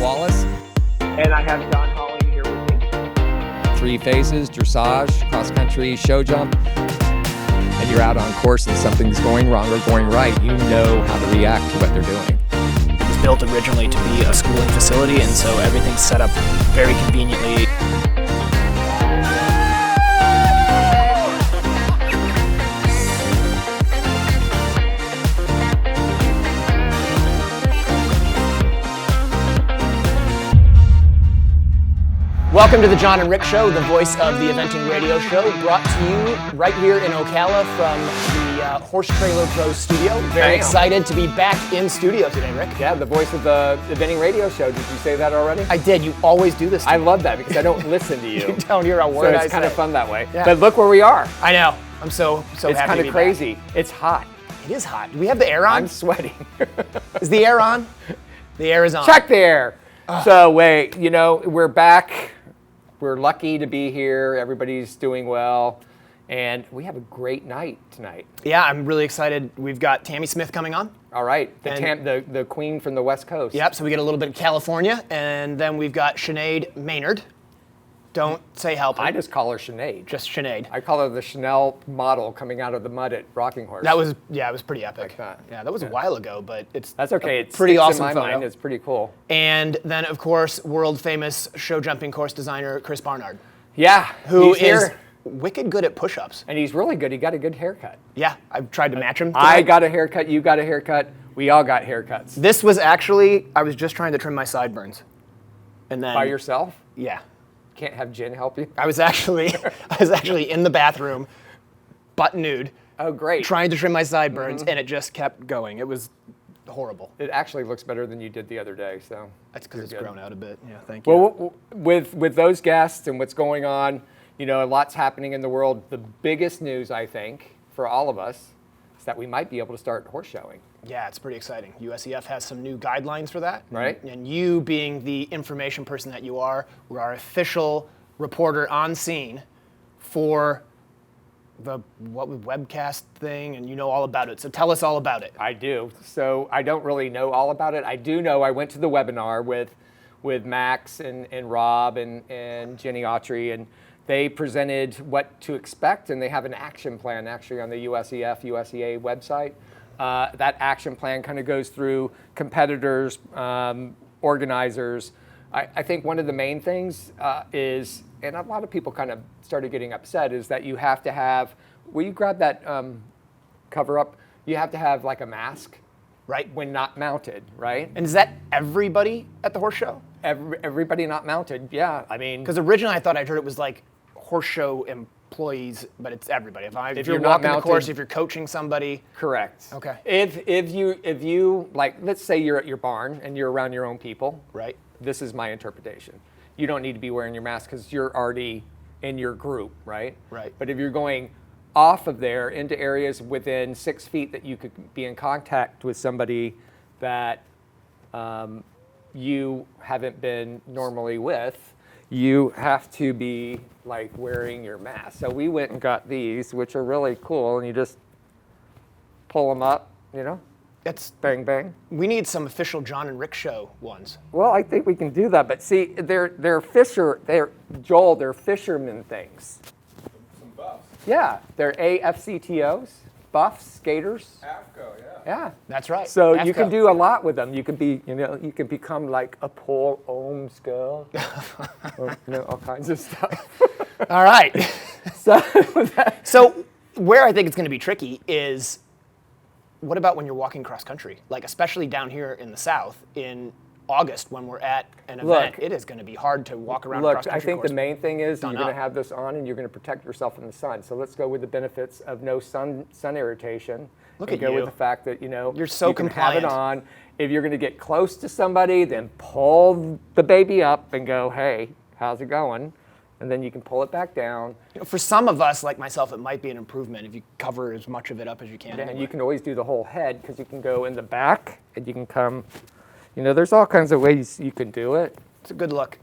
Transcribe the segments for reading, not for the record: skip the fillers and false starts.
Wallace. And I have Don Holly here with me. 3 phases, dressage, cross-country, show jump. And you're out on course and something's going wrong or going right. You know how to react to what they're doing. It was built originally to be a schooling facility, and so everything's set up very conveniently. Welcome to the Jon and Rick Show, the voice of the eventing radio show, brought to you right here in Ocala from the Horse Trailer Pro studio. Very excited to be back in studio today, Rick. Yeah, the voice of the eventing radio show. Did you say that already? I did. You always do this to I me. love that because I don't listen to you. You don't hear a word I say. So it's kind of fun that way. Yeah. But look where we are. I know. I'm so It's happy kind to of be crazy. back. It's hot. It is hot. Do we have the air on? I'm sweating. Is the air on? The air is on. Check the air. So wait, we're back. We're lucky to be here. Everybody's doing well. And we have a great night tonight. Yeah, I'm really excited. We've got Tamie Smith coming on. All right, the queen from the West Coast. Yep, so we get a little bit of California. And then we've got Sinead Maynard. Don't say help. I just call her Sinead. Just Sinead. I call her the Chanel model coming out of the mud at Rocking Horse. That was, it was pretty epic. Like that. Yeah, that was a while ago, but That's okay. It's pretty sticks awesome in my photo. mind. It's pretty cool. And then, of course, world famous show jumping course designer Chris Barnard, Yeah, who he's is here. wicked good at push-ups. And he's really good. He got a good haircut. Yeah, I've tried to match him. I tonight. got a haircut. You got a haircut. We all got haircuts. This was actually, I was just trying to trim my sideburns. And then By yourself? Yeah. Can't have Jen help you? I was actually in the bathroom, butt nude, Oh, great. trying to trim my sideburns, and it just kept going. It was horrible. It actually looks better than you did the other day, so. That's because it's good. grown out a bit. Yeah, thank you. Well, with those guests and what's going on, a lot's happening in the world. The biggest news, I think, for all of us, is that we might be able to start horse showing. Yeah, it's pretty exciting. USEF has some new guidelines for that. Right. And you, being the information person that you are, were our official reporter on scene for the webcast thing, and you know all about it. So tell us all about it. I do. So I don't really know all about it. I do know I went to the webinar with Max and Rob and Jenny Autry, and they presented what to expect, and they have an action plan actually on the USEF, USEA website. That action plan kind of goes through competitors, organizers. I think one of the main things is, and a lot of people kind of started getting upset, is that you have to have, will you grab that cover up? You have to have like a mask, Right. when not mounted, right? And is that everybody at the horse show? Everybody not mounted, yeah. I mean, Because originally I thought I heard it was like horse show employees, but it's everybody. If you're you're not walking the mounted- course, if you're coaching somebody. correct. Okay. If you like, let's say you're at your barn and you're around your own people. Right. This is my interpretation. You don't need to be wearing your mask because you're already in your group, right? Right. But if you're going off of there into areas within 6 feet that you could be in contact with somebody that you haven't been normally with, you have to be like wearing your mask. So we went and got these, which are really cool, and you just pull them up, It's bang, bang. We need some official Jon and Rick show ones. Well, I think we can do that, but see, they're fisherman things. Some buffs. Yeah, they're AFCTOs, buffs, skaters. AFCO, yeah. Yeah. That's right. So you AFCO. can do a lot with them. You can be, you can become like a Paul Ohms girl, or, all kinds of stuff. All right. So, So where I think it's going to be tricky is, what about when you're walking cross country? Like especially down here in the South in August when we're at an event, Look, it is going to be hard to walk around a look, cross country I think course. the main thing is you're Done going to up. have this on and you're going to protect yourself in the sun. So let's go with the benefits of no sun irritation. Look and at go you. with the fact that You're so you can have it compliant. on. If you're going to get close to somebody, then pull the baby up and go, hey, how's it going? And then you can pull it back down. For some of us, like myself, it might be an improvement if you cover as much of it up as you can. And you can always do the whole head because you can go in the back and you can come. There's all kinds of ways you can do it. It's a good look.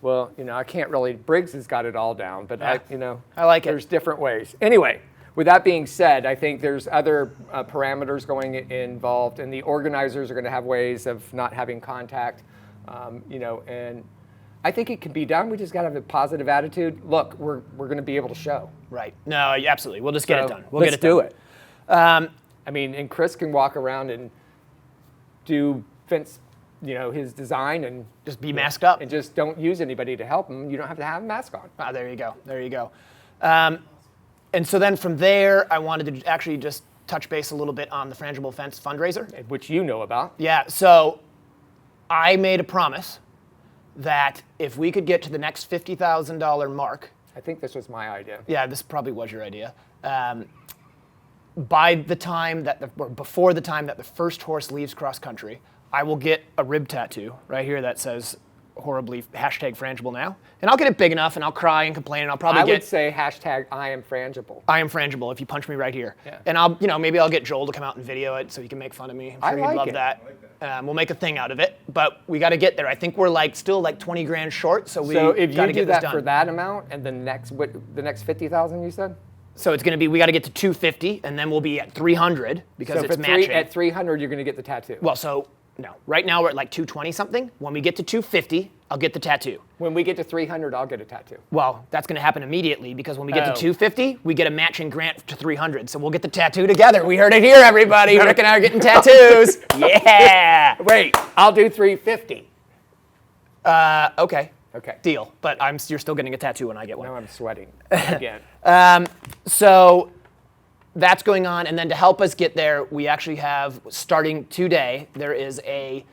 Well, I can't really. Briggs has got it all down, but Yeah. I I like it. There's different ways. Anyway, with that being said, I think there's other parameters involved, and the organizers are going to have ways of not having contact. And I think it can be done. We just got to have a positive attitude. Look, we're going to be able to show. Right. No, absolutely. We'll just get it done. Let's do it. And Chris can walk around and do Vince, his design and just be masked up and just don't use anybody to help him. You don't have to have a mask on. Ah, there you go. And so then from there, I wanted to actually just touch base a little bit on the Frangible Fence fundraiser, which you know about. Yeah. So I made a promise that if we could get to the next $50,000 mark. I think this was my idea. Yeah, this probably was your idea. By the time before the time that the first horse leaves cross country, I will get a rib tattoo right here that says horribly #Frangible now. And I'll get it big enough and I'll cry and complain and I'll probably I would say #I am Frangible. I am Frangible if you punch me right here. Yeah. And I'll, maybe I'll get Joel to come out and video it so he can make fun of me. I'm sure he'd love that. We'll make a thing out of it, but we got to get there. I think we're still 20 grand short, so we got to get this done. So if you do that for that amount and the next 50,000 you said? So it's going to be, we got to get to 250 and then we'll be at 300 because it's matching. At 300 you're going to get the tattoo. Well, no. Right now we're at 220 something. When we get to 250, I'll get the tattoo. When we get to 300, I'll get a tattoo. Well, that's going to happen immediately because when we get to 250, we get a matching grant to 300. So we'll get the tattoo together. We heard it here, everybody. Rick and I are getting tattoos. Yeah. Wait, I'll do 350. Okay. Okay. Deal. But you're still getting a tattoo when I get one. Now I'm sweating again. So that's going on, and then to help us get there, we actually have, starting today, there is a,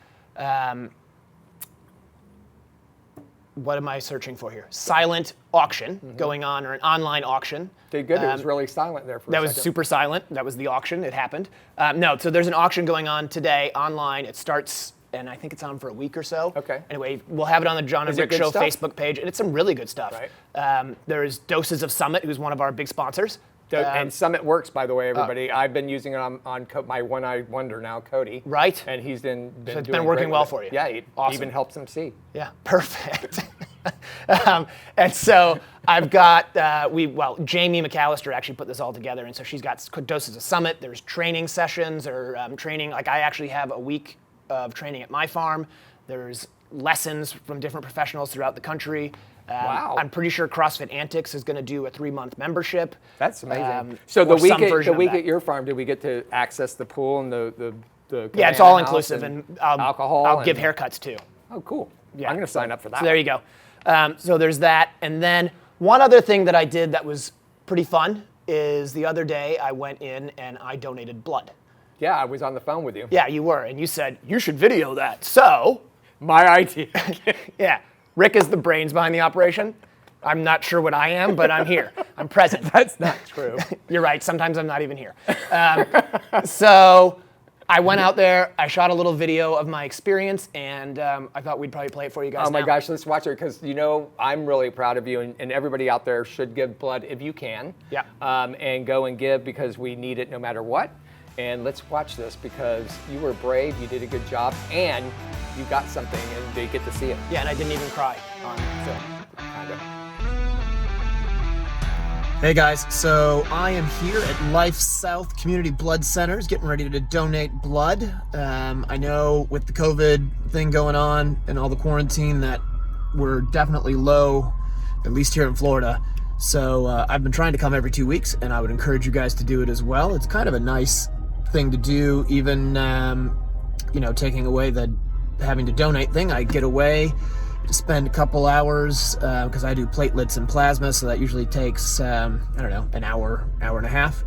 what am I searching for here? Silent auction going on, or an online auction. Did good. It was really silent there for a second. That was super silent. That was the auction. It happened. So there's an auction going on today online. It starts, and I think it's on for a week or so. Okay. Anyway, we'll have it on the Jon and Rick Show Facebook page, and it's some really good stuff. Right. There's Doses of Summit, who's one of our big sponsors. And Summit works, by the way, everybody. I've been using it on my one-eyed wonder now, Cody. Right. And he's been So it's doing been working great well with it. for you. Yeah, it Awesome. even helps him see. Yeah, perfect. And so I've got, Jamie McAllister actually put this all together, and so she's got Doses of Summit. There's training sessions or training. I actually have a week of training at my farm. There's lessons from different professionals throughout the country. Wow. I'm pretty sure CrossFit Antics is going to do a 3-month membership. That's amazing. So the week at your farm, did we get to access the pool and the yeah, it's all inclusive, and alcohol. I'll give haircuts too. Oh, cool. Yeah, I'm going to sign up for that. So there you go. So there's that, and then one other thing that I did that was pretty fun is the other day I went in and I donated blood. Yeah, I was on the phone with you. Yeah, you were, and you said you should video that. So my idea. Yeah. Rick is the brains behind the operation. I'm not sure what I am, but I'm here. I'm present. That's not true. You're right. Sometimes I'm not even here. So I went out there. I shot a little video of my experience, and I thought we'd probably play it for you guys. Oh my gosh, let's watch it because I'm really proud of you, and everybody out there should give blood if you can. Yeah. And go and give because we need it no matter what. And let's watch this because you were brave, you did a good job, and you got something, and they get to see it. Yeah, and I didn't even cry on film. Kind of. Hey guys, so I am here at Life South Community Blood Centers getting ready to donate blood. I know with the COVID thing going on and all the quarantine that we're definitely low, at least here in Florida. So I've been trying to come every 2 weeks, and I would encourage you guys to do it as well. It's kind of a nice thing to do, even taking away the having to donate thing. I get away to spend a couple hours because I do platelets and plasma, so that usually takes an hour and a half.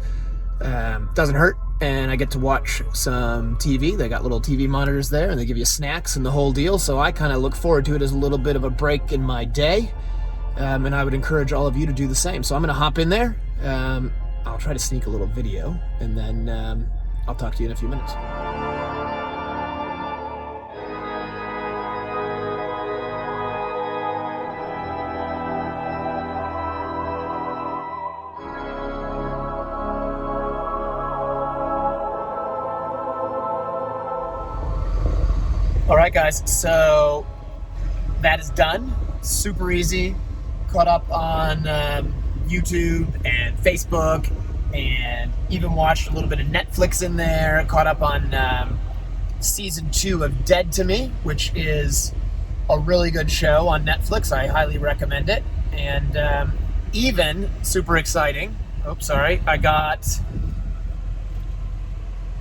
Doesn't hurt, and I get to watch some TV. They got little TV monitors there, and they give you snacks and the whole deal, so I kind of look forward to it as a little bit of a break in my day, and I would encourage all of you to do the same. So I'm going to hop in there. I'll try to sneak a little video, and then I'll talk to you in a few minutes. All right, guys, so that is done. Super easy. Caught up on YouTube and Facebook, and even watched a little bit of Netflix in there. Caught up on season 2 of Dead to Me, which is a really good show on Netflix. I highly recommend it. And even super exciting. Oops, sorry. I got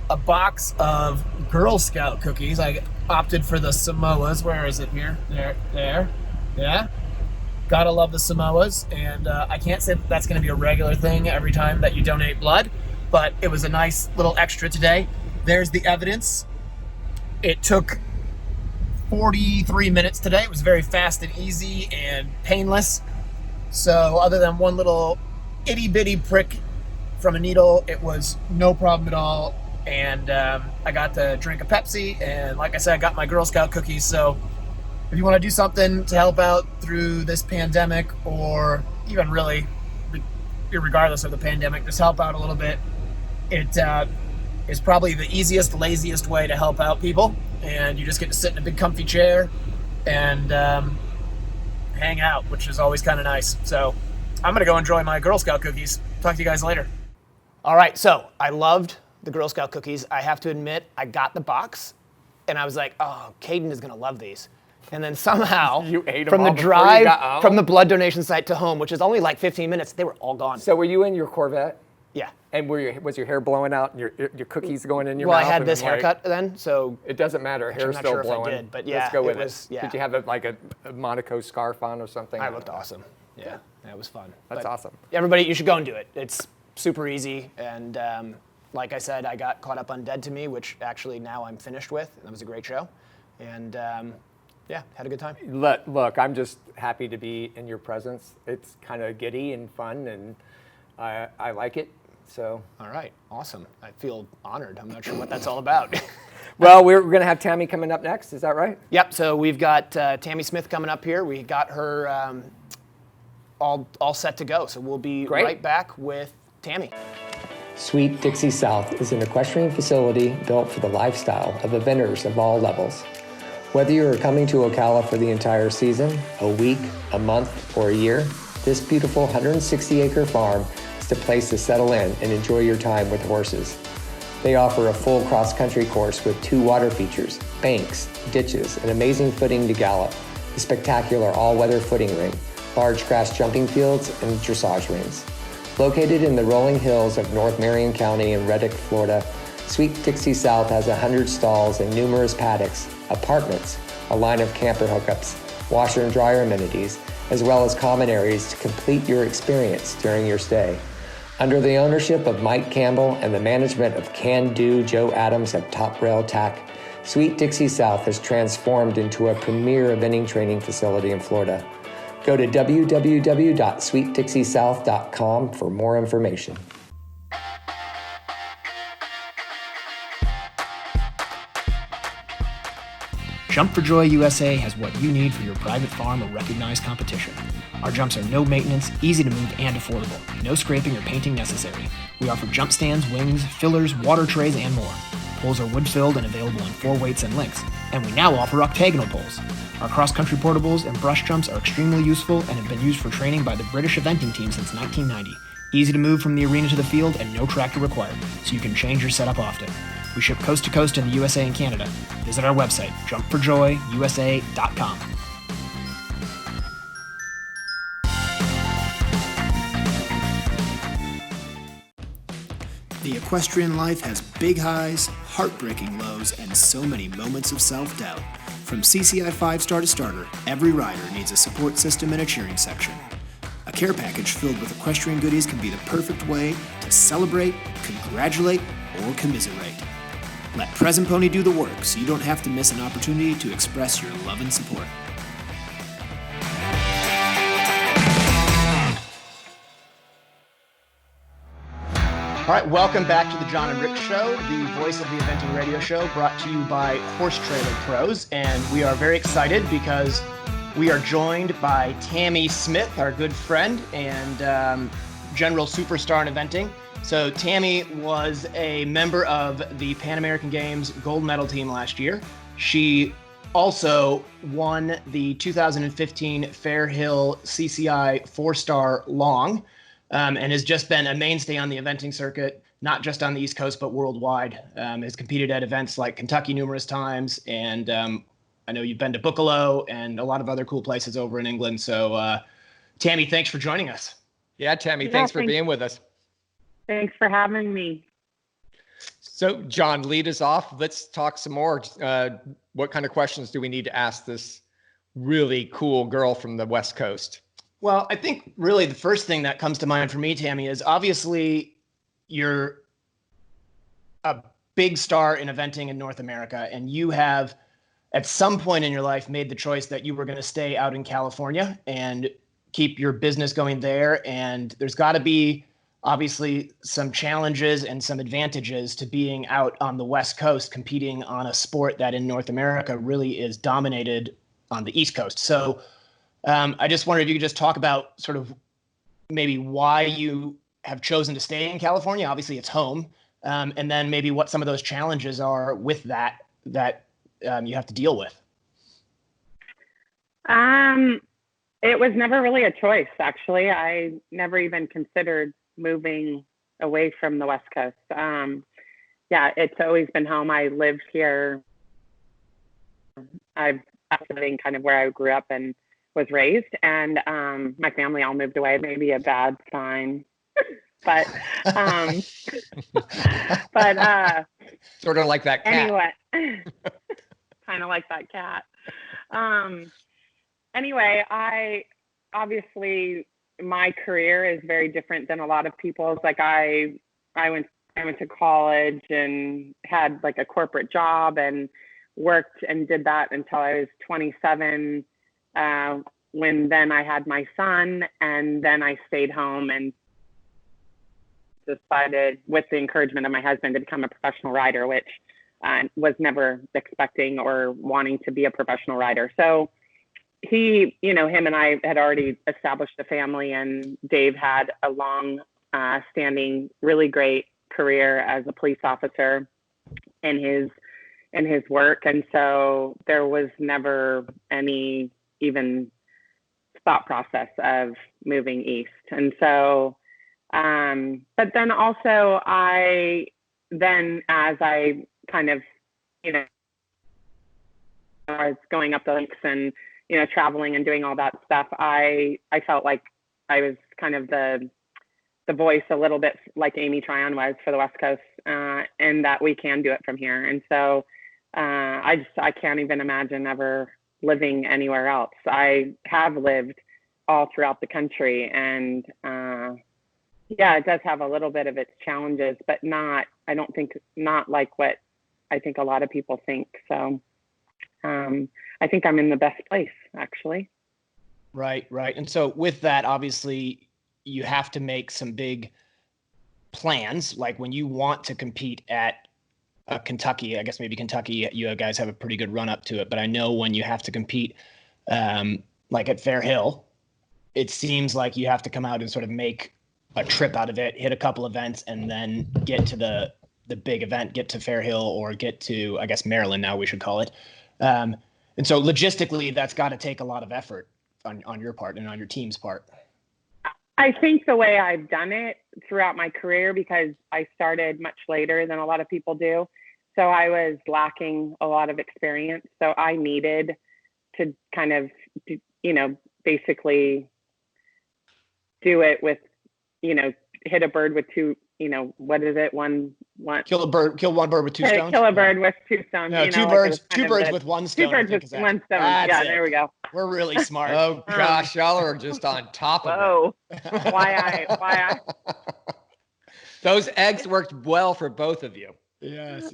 a box of Girl Scout cookies. I opted for the Samoas. Where is it here? There. Yeah. Gotta love the Samoas. And I can't say that that's going to be a regular thing every time that you donate blood, but it was a nice little extra today. There's the evidence. It took 43 minutes today. It was very fast and easy and painless. So other than one little itty bitty prick from a needle, it was no problem at all. And I got to drink a Pepsi, and like I said, I got my Girl Scout cookies. So if you want to do something to help out through this pandemic, or even really regardless of the pandemic, just help out a little bit, it is probably the easiest, laziest way to help out people. And you just get to sit in a big comfy chair and hang out, which is always kind of nice. So I'm going to go enjoy my Girl Scout cookies. Talk to you guys later. All right, so I loved the Girl Scout cookies. I have to admit, I got the box, and I was like, oh, Caden is going to love these. And then somehow, You ate 'em from the all before you got drive home? from the blood donation site to home, which is only like 15 minutes, they were all gone. So were you in your Corvette? Yeah. And was your hair blowing out and your cookies going in your Well, mouth? I had and this like- haircut then, so It doesn't matter. Hair's not still sure if I blowing. did, but Let's yeah, go it with was- it. yeah. Did you have a Monaco scarf on or something? I looked awesome. Yeah, that was fun. That's But awesome. Everybody, you should go and do it. It's super easy, and like I said, I got caught up on Dead to Me, which actually now I'm finished with. That was a great show, and yeah, had a good time. Look, I'm just happy to be in your presence. It's kind of giddy and fun, and I like it. So. All right, awesome. I feel honored. I'm not sure what that's all about. Well, we're going to have Tamie coming up next. Is that right? Yep. So we've got Tamie Smith coming up here. We got her all set to go. So we'll be Great. right back with Tamie. Sweet Dixie South is an equestrian facility built for the lifestyle of eventers of all levels. Whether you are coming to Ocala for the entire season, a week, a month, or a year, this beautiful 160-acre farm is the place to settle in and enjoy your time with horses. They offer a full cross-country course with 2 water features, banks, ditches, and amazing footing to gallop, a spectacular all-weather footing ring, large grass jumping fields, and dressage rings. Located in the rolling hills of North Marion County in Reddick, Florida, Sweet Dixie South has 100 stalls and numerous paddocks, apartments, a line of camper hookups, washer and dryer amenities, as well as common areas to complete your experience during your stay. Under the ownership of Mike Campbell and the management of Can-Do Joe Adams at Top Rail Tack, Sweet Dixie South has transformed into a premier eventing training facility in Florida. Go to www.sweetdixiesouth.com for more information. Jump for Joy USA has what you need for your private farm or recognized competition. Our jumps are no maintenance, easy to move, and affordable. No scraping or painting necessary. We offer jump stands, wings, fillers, water trays, and more. Poles are wood-filled and available in 4 weights and lengths. And we now offer octagonal poles. Our cross-country portables and brush jumps are extremely useful and have been used for training by the British eventing team since 1990. Easy to move from the arena to the field and no tractor required, so you can change your setup often. We ship coast to coast in the USA and Canada. Visit our website, jumpforjoyusa.com. The equestrian life has big highs, heartbreaking lows, and so many moments of self-doubt. From CCI 5-star to starter, every rider needs a support system and a cheering section. A care package filled with equestrian goodies can be the perfect way to celebrate, congratulate, or commiserate. Let Present Pony do the work so you don't have to miss an opportunity to express your love and support. All right, welcome back to the Jon and Rick Show, the voice of the eventing radio show, brought to you by Horse Trailer Pros. And we are very excited because we are joined by Tamie Smith, our good friend and general superstar in eventing. So Tamie was a member of the Pan American Games gold medal team last year. She also won the 2015 Fair Hill CCI 4-star long. And has just been a mainstay on the eventing circuit, not just on the East Coast, but worldwide. Has competed at events like Kentucky numerous times and I know you've been to Buccleuch and a lot of other cool places over in England. So, Tamie, thanks for joining us. Yeah, Tamie, thanks for thanks. being with us. Thanks for having me. So, Jon, lead us off. Let's talk some more. What kind of questions do we need to ask this really cool girl from the West Coast? Well, I think really the first thing that comes to mind for me, Tamie, is obviously you're a big star in eventing in North America, and you have at some point in your life made the choice that you were going to stay out in California and keep your business going there. And there's got to be obviously some challenges and some advantages to being out on the West Coast competing on a sport that in North America really is dominated on the East Coast. So I just wondered if you could just talk about sort of maybe why you have chosen to stay in California. Obviously it's home. And then maybe what some of those challenges are with that you have to deal with. It was never really a choice, actually. I never even considered moving away from the West Coast. Yeah, it's always been home. I lived here. I've living kind of where I grew up and was raised, and my family all moved away. Maybe a bad sign, but Sort of like that cat. anyway, kind of like that cat. Anyway, I obviously my career is very different than a lot of people's. Like I went to college and had like a corporate job and worked and did that until I was 27. When then I had my son, and then I stayed home and decided, with the encouragement of my husband, to become a professional rider, which was never expecting or wanting to be a professional rider. So him and I had already established a family, and Dave had a long standing, really great career as a police officer in his work. And so there was never any even thought process of moving east. And so, but then also as I kind of, I was going up the links and, traveling and doing all that stuff, I felt like I was kind of the voice a little bit like Amy Tryon was for the West Coast, and that we can do it from here. And so I can't even imagine ever living anywhere else. I have lived all throughout the country, and it does have a little bit of its challenges, but not like what I think a lot of people think. So I think I'm in the best place, actually. Right. And so with that, obviously you have to make some big plans. Like when you want to compete at Kentucky, I guess maybe Kentucky, you guys have a pretty good run up to it, but I know when you have to compete like at Fair Hill, it seems like you have to come out and sort of make a trip out of it, hit a couple events, and then get to the big event, get to Fair Hill, or get to, I guess, Maryland now we should call it. And so logistically, that's got to take a lot of effort on your part and on your team's part. I think the way I've done it throughout my career, because I started much later than a lot of people do, so I was lacking a lot of experience. So I needed to kind of, basically do it with, hit a bird with two, what is it? One. Kill one bird with two stones. Kill a bird with two stones. No, two birds with one stone. Two birds with one stone. Yeah, there we go. We're really smart. Oh gosh, y'all are just on top of whoa. it. Why I Those eggs worked well for both of you. Yes.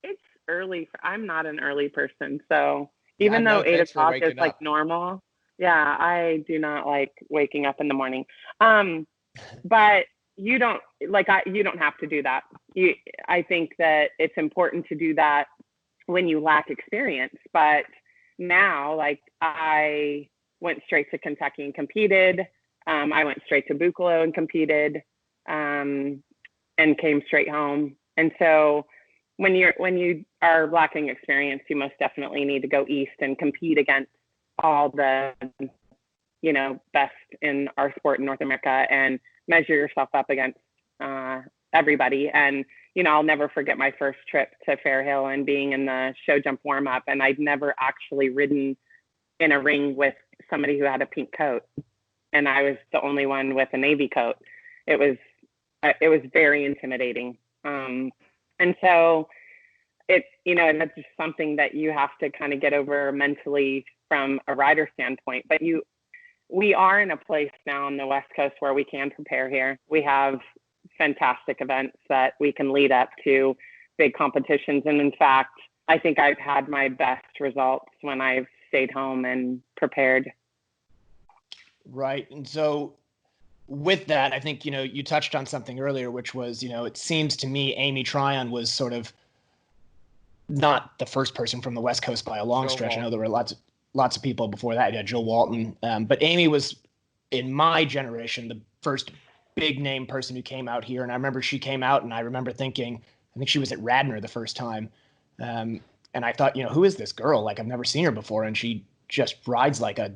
It's early. I'm not an early person, so even though 8 o'clock is like normal, I do not like waking up in the morning. But you don't have to do that. I think that it's important to do that when you lack experience. But now, like, I went straight to Kentucky and competed. I went straight to Buccleuch and competed, and came straight home. And so when you are lacking experience, you most definitely need to go east and compete against all the, best in our sport in North America, and measure yourself up against everybody. And, I'll never forget my first trip to Fair Hill and being in the show jump warm up. And I'd never actually ridden in a ring with somebody who had a pink coat. And I was the only one with a navy coat. It was very intimidating. And so that's just something that you have to kind of get over mentally from a rider standpoint. But we are in a place now on the West Coast where we can prepare here. We have fantastic events that we can lead up to big competitions. And in fact, I think I've had my best results when I've stayed home and prepared. Right. And so with that, I think, you touched on something earlier, which was, it seems to me Amy Tryon was sort of not the first person from the West Coast by a long stretch. I know there were lots of people before that. Yeah, Joe Walton. But Amy was, in my generation, the first big name person who came out here. And I remember she came out and I remember thinking, I think she was at Radnor the first time. And I thought, who is this girl? Like, I've never seen her before. And she just rides like a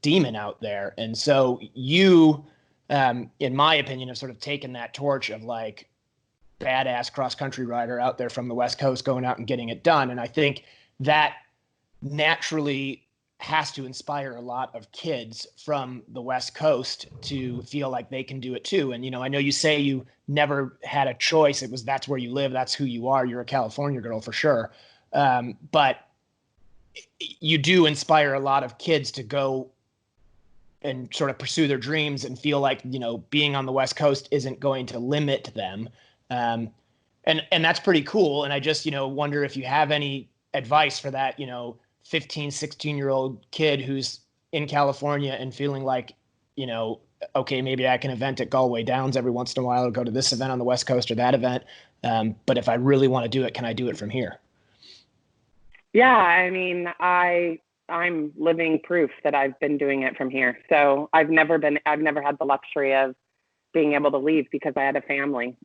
demon out there. And so you, in my opinion, have sort of taken that torch of like badass cross-country rider out there from the West Coast going out and getting it done. And I think that naturally has to inspire a lot of kids from the West Coast to feel like they can do it too. And, I know you say you never had a choice. That's where you live. That's who you are. You're a California girl for sure. But you do inspire a lot of kids to go and sort of pursue their dreams and feel like, being on the West Coast isn't going to limit them. And that's pretty cool. And I just, wonder if you have any advice for that, 15, 16-year-old kid who's in California and feeling like, okay, maybe I can event at Galway Downs every once in a while or go to this event on the West Coast or that event. But if I really want to do it, can I do it from here? Yeah, I mean, I'm living proof that I've been doing it from here. So I've never had the luxury of being able to leave because I had a family.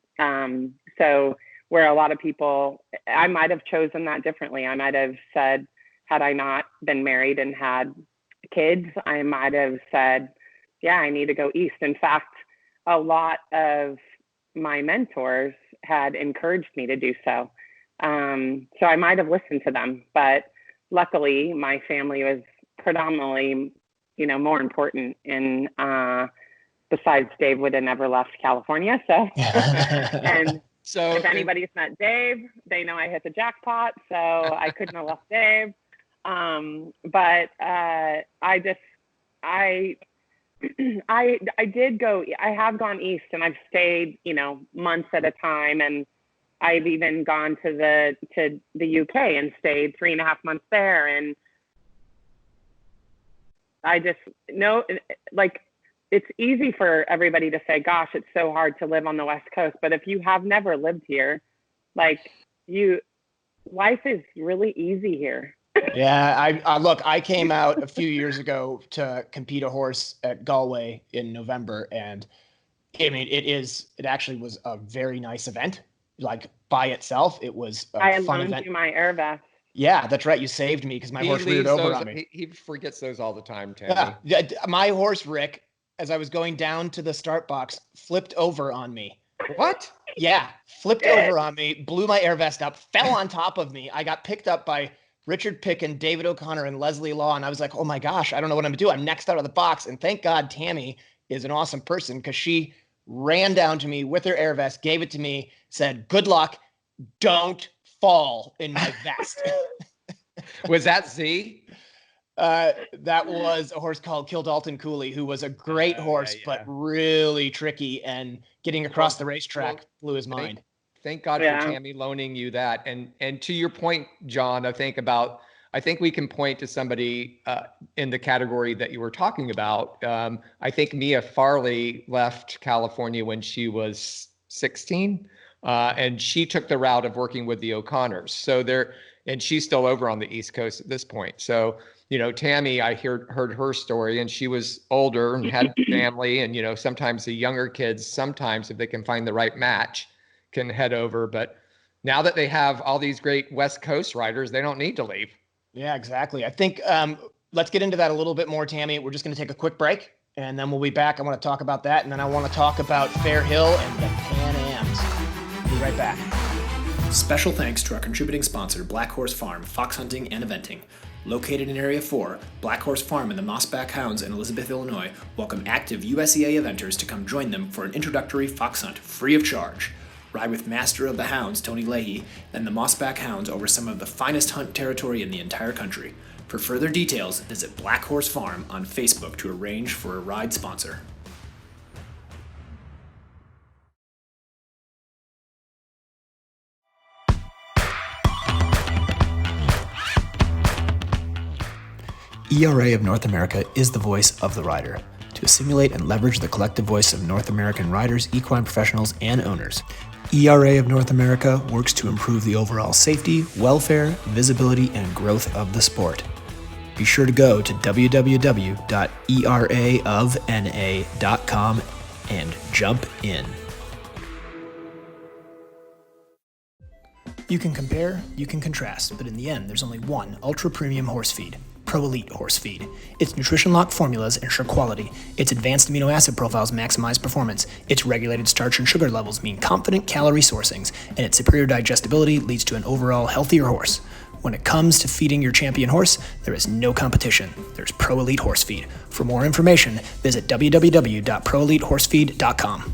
So where a lot of people, I might have chosen that differently. I might have said, had I not been married and had kids, I might have said, yeah, I need to go east. In fact, a lot of my mentors had encouraged me to do so. So I might have listened to them, but luckily my family was predominantly, more important in, besides Dave would have never left California. So, and so if anybody's met Dave, they know I hit the jackpot. So I couldn't have left Dave. But I did go, I have gone east and I've stayed, months at a time. And I've even gone to the UK and stayed 3.5 months there. And I just know, like, it's easy for everybody to say, gosh, it's so hard to live on the West Coast. But if you have never lived here, like, life is really easy here. Yeah, I came out a few years ago to compete a horse at Galway in November, and I mean, it actually was a very nice event. Like, by itself, it was a fun event. I loaned you my air vest. Yeah, that's right. You saved me because my horse reared over on me. He forgets those all the time, Tamie. Yeah, my horse, Rick, as I was going down to the start box, flipped over on me. What? Yeah, flipped over on me, blew my air vest up, fell on top of me. I got picked up by Richard Picken, David O'Connor, and Leslie Law. And I was like, oh my gosh, I don't know what I'm gonna do. I'm next out of the box. And thank God Tamie is an awesome person because she ran down to me with her air vest, gave it to me, said, good luck, don't fall in my vest. Was that Z? That was a horse called Kildalton Cooley, who was a great horse, but really tricky, and getting across the racetrack blew his mind. Thank God for Tamie loaning you that. And to your point, Jon, I think we can point to somebody in the category that you were talking about. I think Mia Farley left California when she was 16, and she took the route of working with the O'Connors. And she's still over on the East Coast at this point. So, Tamie, I heard her story, and she was older and had family, and, sometimes the younger kids, sometimes if they can find the right match, can head over. But now that they have all these great West Coast riders, they don't need to leave. Yeah, exactly. I think let's get into that a little bit more, Tamie. We're just going to take a quick break, and then we'll be back. I want to talk about that, and then I want to talk about Fair Hill and the Pan Ams. We'll be right back. Special thanks to our contributing sponsor, Black Horse Farm, Fox Hunting and Eventing. Located in Area 4, Black Horse Farm and the Mossback Hounds in Elizabeth, Illinois, welcome active USEA eventers to come join them for an introductory fox hunt free of charge. Ride with Master of the Hounds, Tony Leahy, and the Mossback Hounds over some of the finest hunt territory in the entire country. For further details, visit Black Horse Farm on Facebook to arrange for a ride sponsor. ERA of North America is the voice of the rider, to assimilate and leverage the collective voice of North American riders, equine professionals, and owners. ERA of North America works to improve the overall safety, welfare, visibility, and growth of the sport. Be sure to go to www.eraofna.com and jump in. You can compare, you can contrast, but in the end, there's only one ultra-premium horse feed. Pro Elite Horse Feed. Its nutrition lock formulas ensure quality. Its advanced amino acid profiles maximize performance. Its regulated starch and sugar levels mean confident calorie sourcings, and its superior digestibility leads to an overall healthier horse. When it comes to feeding your champion horse, there is no competition. There's Pro Elite Horse Feed. For more information, visit www.proelitehorsefeed.com.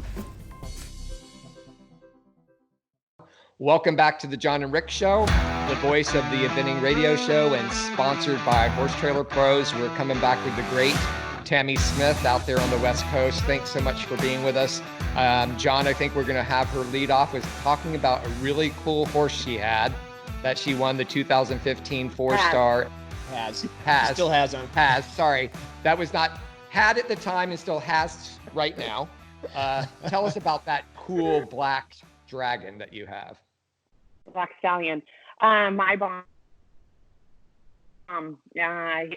Welcome back to the Jon and Rick Show, the voice of the eventing radio show and sponsored by Horse Trailer Pros. We're coming back with the great Tamie Smith out there on the West Coast. Thanks so much for being with us. Jon, I think we're going to have her lead off with talking about a really cool horse she had that she won the 2015 four-star. Still has them. Sorry. That was not had at the time and still has right now. Tell us about that cool black dragon that you have. Black Stallion. My bomb.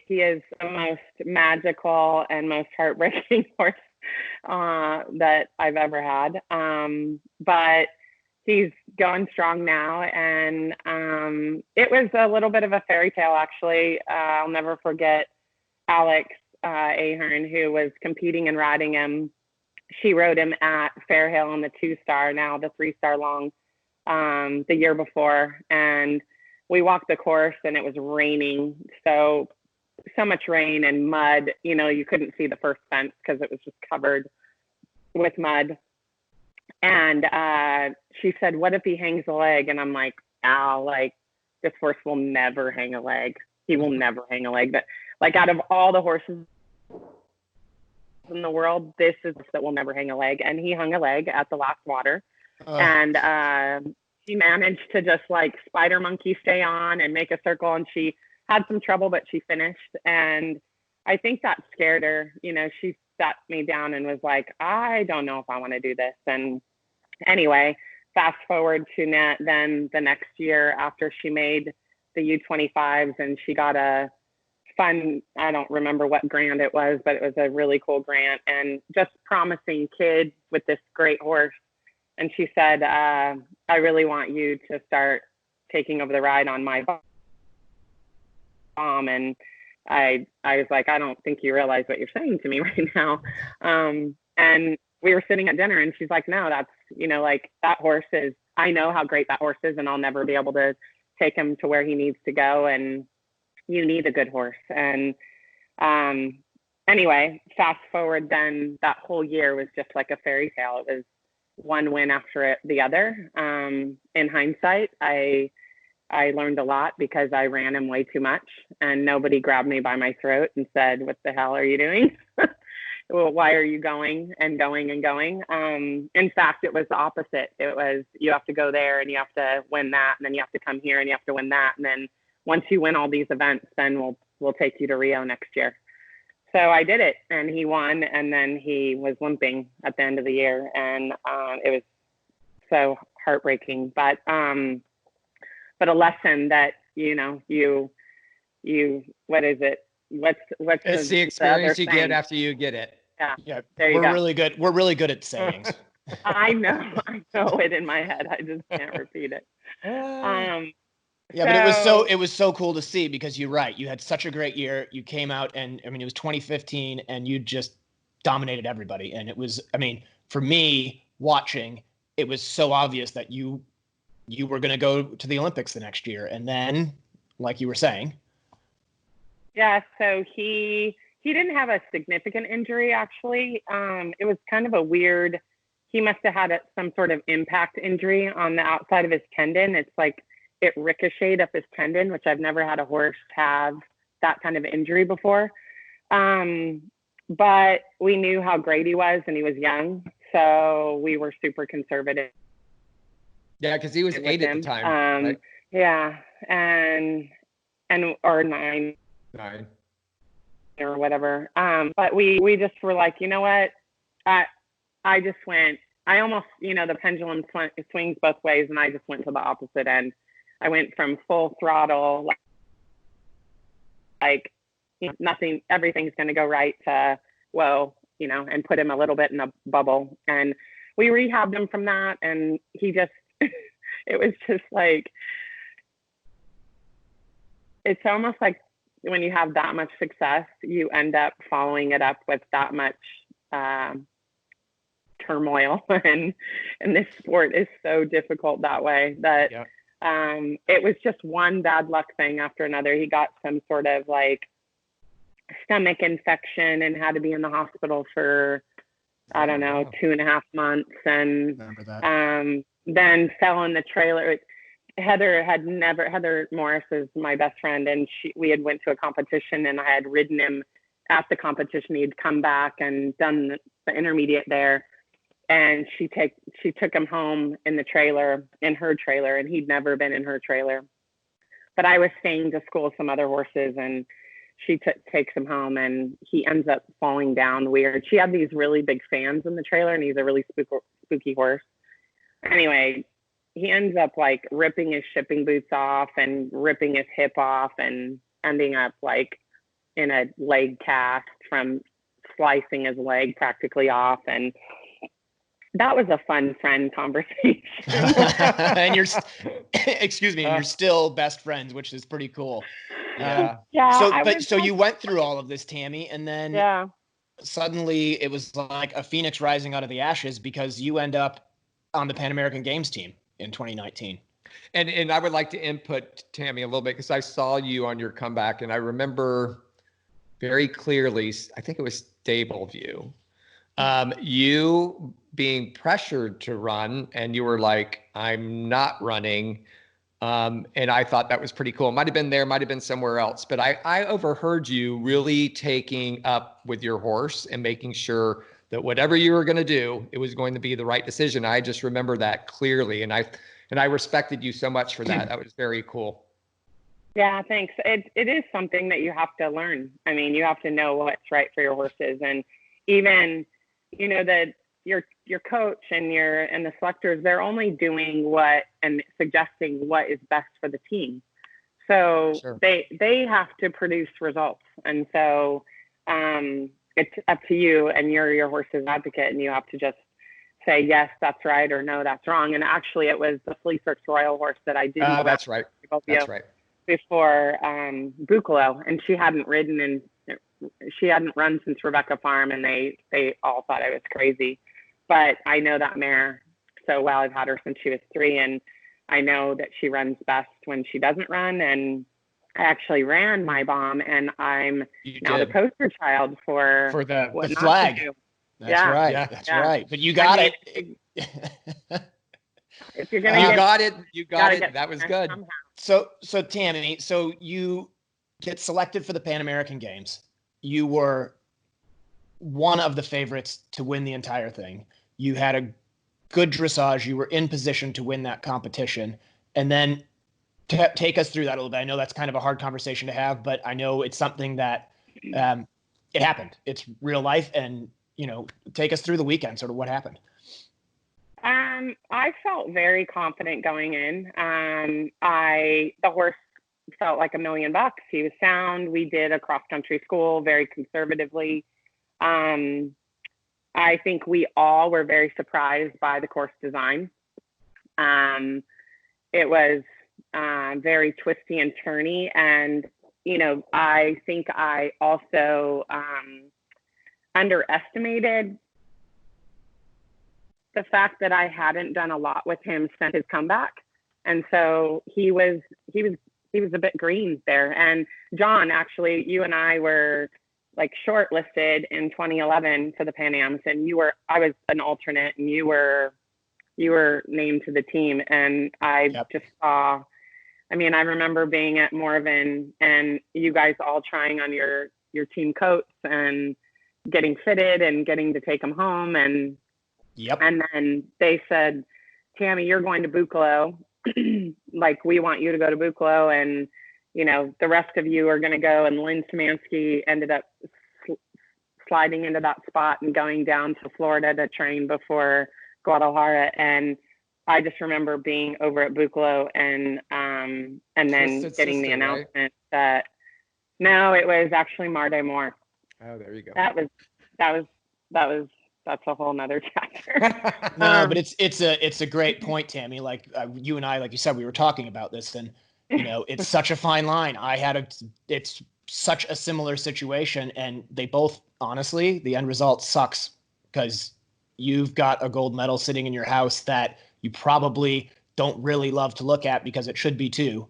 He is the most magical and most heartbreaking horse that I've ever had. But he's going strong now, and it was a little bit of a fairy tale, actually. I'll never forget Alex Ahern, who was competing and riding him. She rode him at Fairhill on the 2-star, now the 3-star long, the year before. And we walked the course and it was raining. So much rain and mud, you couldn't see the first fence because it was just covered with mud. And she said, "What if he hangs a leg?" And I'm like, "Ow, this horse will never hang a leg. He will never hang a leg." But out of all the horses in the world, this is that will never hang a leg. And he hung a leg at the last water. And she managed to just spider monkey stay on and make a circle, and she had some trouble, but she finished. And I think that scared her. She sat me down and was like, "I don't know if I want to do this." And anyway, fast forward to then the next year after she made the U25s, and she got a fun, I don't remember what grant it was, but it was a really cool grant and just promising kid with this great horse. And she said, "I really want you to start taking over the ride on my bomb." And I was like, "I don't think you realize what you're saying to me right now." And we were sitting at dinner and she's like, "No, that's, that horse is, I know how great that horse is, and I'll never be able to take him to where he needs to go. And you need a good horse." And anyway, fast forward, then that whole year was just like a fairy tale. It was one win after the other. In hindsight, I learned a lot because I ran him way too much, and nobody grabbed me by my throat and said, "What the hell are you doing? Well, why are you going and going and going?" In fact, it was the opposite. It was, you have to go there and you have to win that, and then you have to come here and you have to win that. And then once you win all these events, then we'll take you to Rio next year. So I did it, and he won, and then he was limping at the end of the year, and it was so heartbreaking. But a lesson that you what is it? What's it's the experience you get after you get it. Yeah, there you go. We're really good at sayings. I know it in my head. I just can't repeat it. Yeah, but it was so cool to see, because you're right. You had such a great year. You came out, and it was 2015, and you just dominated everybody. And it was, for me watching, it was so obvious that you you were going to go to the Olympics the next year. And then, like you were saying. Yeah, so he didn't have a significant injury, actually. It was kind of a weird, he must have had some sort of impact injury on the outside of his tendon. It's like it ricocheted up his tendon, which I've never had a horse have that kind of injury before. But we knew how great he was, and he was young, so we were super conservative. Yeah, because he was 8 at the time. Right? Yeah, and or 9 or whatever. But we just were like, you know what? I just went. I almost, the pendulum swings both ways, and I just went to the opposite end. I went from full throttle, like nothing, everything's going to go right, to whoa, and put him a little bit in a bubble. And we rehabbed him from that, and he just, it was just like, it's almost like when you have that much success, you end up following it up with that much turmoil. And this sport is so difficult that way that it was just one bad luck thing after another. He got some sort of like stomach infection and had to be in the hospital for, I don't know, 2.5 months. And then fell in the trailer. Heather Morris is my best friend, and we had went to a competition, and I had ridden him at the competition. He'd come back and done the intermediate there, and she took him home in her trailer, and he'd never been in her trailer. But I was staying to school some other horses, and she takes him home, and he ends up falling down weird. She had these really big fans in the trailer, and he's a really spooky horse. Anyway, he ends up like ripping his shipping boots off and ripping his hip off and ending up like in a leg cast from slicing his leg practically off. And that was a fun friend conversation. And you're still best friends, which is pretty cool. So you went through all of this, Tamie, and then suddenly it was like a phoenix rising out of the ashes, because you end up on the Pan American Games team in 2019. And I would like to input, Tamie, a little bit, because I saw you on your comeback, and I remember very clearly, I think it was Stable View, you being pressured to run, and you were like, I'm not running. And I thought that was pretty cool. It might have been there, might have been somewhere else, but I overheard you really taking up with your horse and making sure that whatever you were going to do, it was going to be the right decision. I just remember that clearly. And I respected you so much for that. That was very cool. Yeah, thanks. It is something that you have to learn. I mean, you have to know what's right for your horses. And even, that your coach and the selectors, they're only doing what and suggesting what is best for the team. So they have to produce results. And so, it's up to you, and you're your horse's advocate, and you have to just say, yes, that's right, or no, that's wrong. And actually it was the Fleecerks Royal horse that I didn't that's right. That's right. Before Buccolo, and she hadn't run since Rebecca Farm, and they all thought I was crazy. But I know that mare so well. I've had her since she was 3, and I know that she runs best when she doesn't run. And I actually ran my bomb, and I'm the poster child for the flag. That's right. Yeah, that's right. But you got it. If you're gonna you got it. That was good. Somehow. So Tamie, so you get selected for the Pan American Games. You were one of the favorites to win the entire thing. You had a good dressage. You were in position to win that competition, and then take us through that a little bit. I know that's kind of a hard conversation to have, but I know it's something that it happened. It's real life, and take us through the weekend. Sort of what happened. I felt very confident going in. The horse felt like $1 million. He was sound. We did a cross country school very conservatively. I think we all were very surprised by the course design. It was very twisty and turny. And, I think I also underestimated the fact that I hadn't done a lot with him since his comeback. And so he was a bit green there. And Jon, actually, you and I were like shortlisted in 2011 for the Pan Ams, and I was an alternate, and you were named to the team. And I just saw, I mean, I remember being at Morven and you guys all trying on your team coats and getting fitted and getting to take them home. And and then they said, Tamie, you're going to Buccolo. Like, we want you to go to Buccolo, and the rest of you are going to go. And Lynn Szymanski ended up sliding into that spot and going down to Florida to train before Guadalajara. And I just remember being over at Buccolo and then getting the announcement that no, it was actually Marde Moore. Oh, there you go. That's a whole nother chapter. No, but it's a great point, Tamie. Like you and I, like you said, we were talking about this, and it's such a fine line. It's such a similar situation, and they both, honestly, the end result sucks because you've got a gold medal sitting in your house that you probably don't really love to look at because it should be too.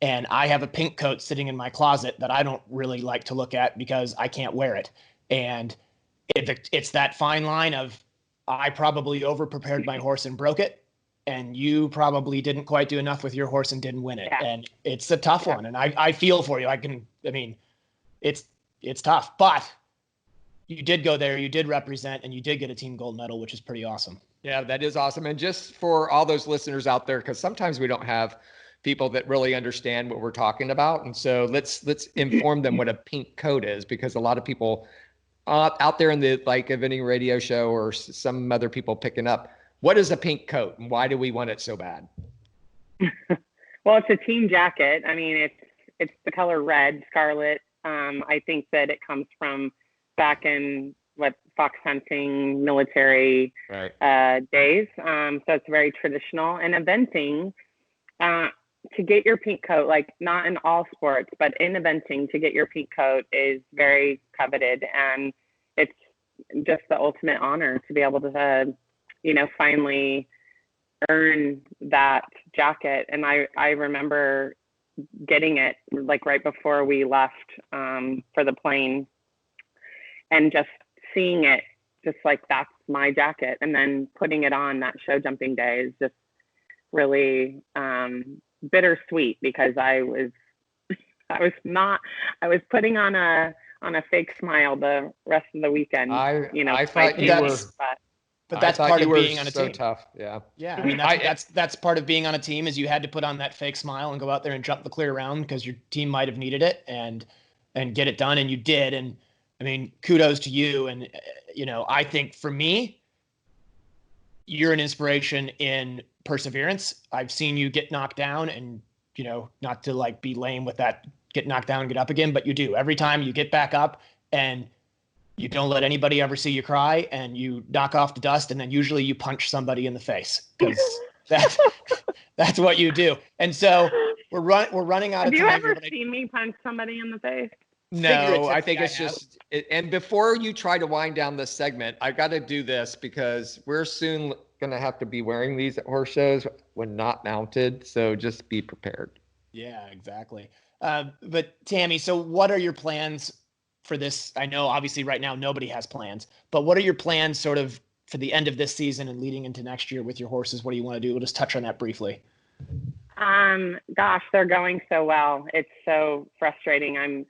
And I have a pink coat sitting in my closet that I don't really like to look at because I can't wear it. And it's that fine line of, I probably over-prepared my horse and broke it, and you probably didn't quite do enough with your horse and didn't win it. Yeah. And it's a tough one. And I feel for you. It's tough, but you did go there, you did represent, and you did get a team gold medal, which is pretty awesome. Yeah, that is awesome. And just for all those listeners out there, because sometimes we don't have people that really understand what we're talking about. And so let's inform them what a pink coat is, because a lot of people out there in the eventing radio show or some other people picking up, what is a pink coat and why do we want it so bad? Well, it's a team jacket. I mean, it's the color red, scarlet. I think that it comes from back in fox hunting, military days. So it's very traditional. And eventing, to get your pink coat, like not in all sports, but in eventing, to get your pink coat is very coveted, and it's just the ultimate honor to be able to, finally earn that jacket. And I remember getting it like right before we left for the plane, and just seeing it, just like, that's my jacket, and then putting it on that show jumping day is just really bittersweet, because I was putting on a fake smile the rest of the weekend. I thought you were, but that's part of being on a team. So tough. Yeah. Yeah. I mean, that's part of being on a team, is you had to put on that fake smile and go out there and jump the clear round because your team might have needed it and get it done. And you did. And I mean, kudos to you. And, I think for me, you're an inspiration in perseverance. I've seen you get knocked down, and, not to be lame with that, get knocked down, get up again, but you do. Every time you get back up, and you don't let anybody ever see you cry, and you knock off the dust, and then usually you punch somebody in the face, because that's what you do. And so we're running out of time. Have you ever seen me punch somebody in the face? No, I think it's just, and before you try to wind down this segment, I got to do this, because we're soon going to have to be wearing these at horse shows when not mounted. So just be prepared. Yeah, exactly. But Tamie, so what are your plans for this? I know obviously right now nobody has plans, but what are your plans sort of for the end of this season and leading into next year with your horses? What do you want to do? We'll just touch on that briefly. Gosh, they're going so well. It's so frustrating.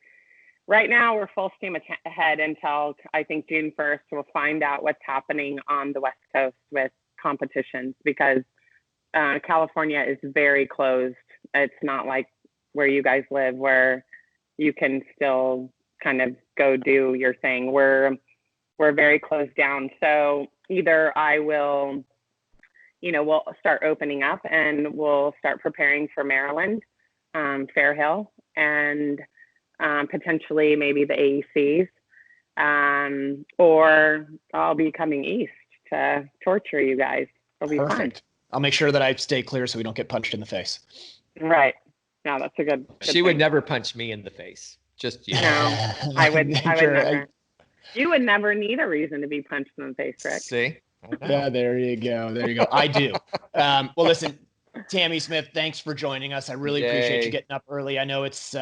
Right now we're full steam ahead until I think June 1st. We'll find out what's happening on the West Coast with competitions, because California is very closed. It's not like where you guys live, where you can still kind of go do your thing. We're very closed down. So either I will, we'll start opening up and we'll start preparing for Maryland, Fair Hill, and potentially maybe the AECs, or I'll be coming east to torture you guys. It'll be perfect. Fun. I'll make sure that I stay clear so we don't get punched in the face. Right. No, that's a good She would never punch me in the face. Just you. No, I would never. You would never need a reason to be punched in the face, Rick. See? Yeah, there you go. I do. Well, listen, Tamie Smith, thanks for joining us. I really appreciate you getting up early. I know it's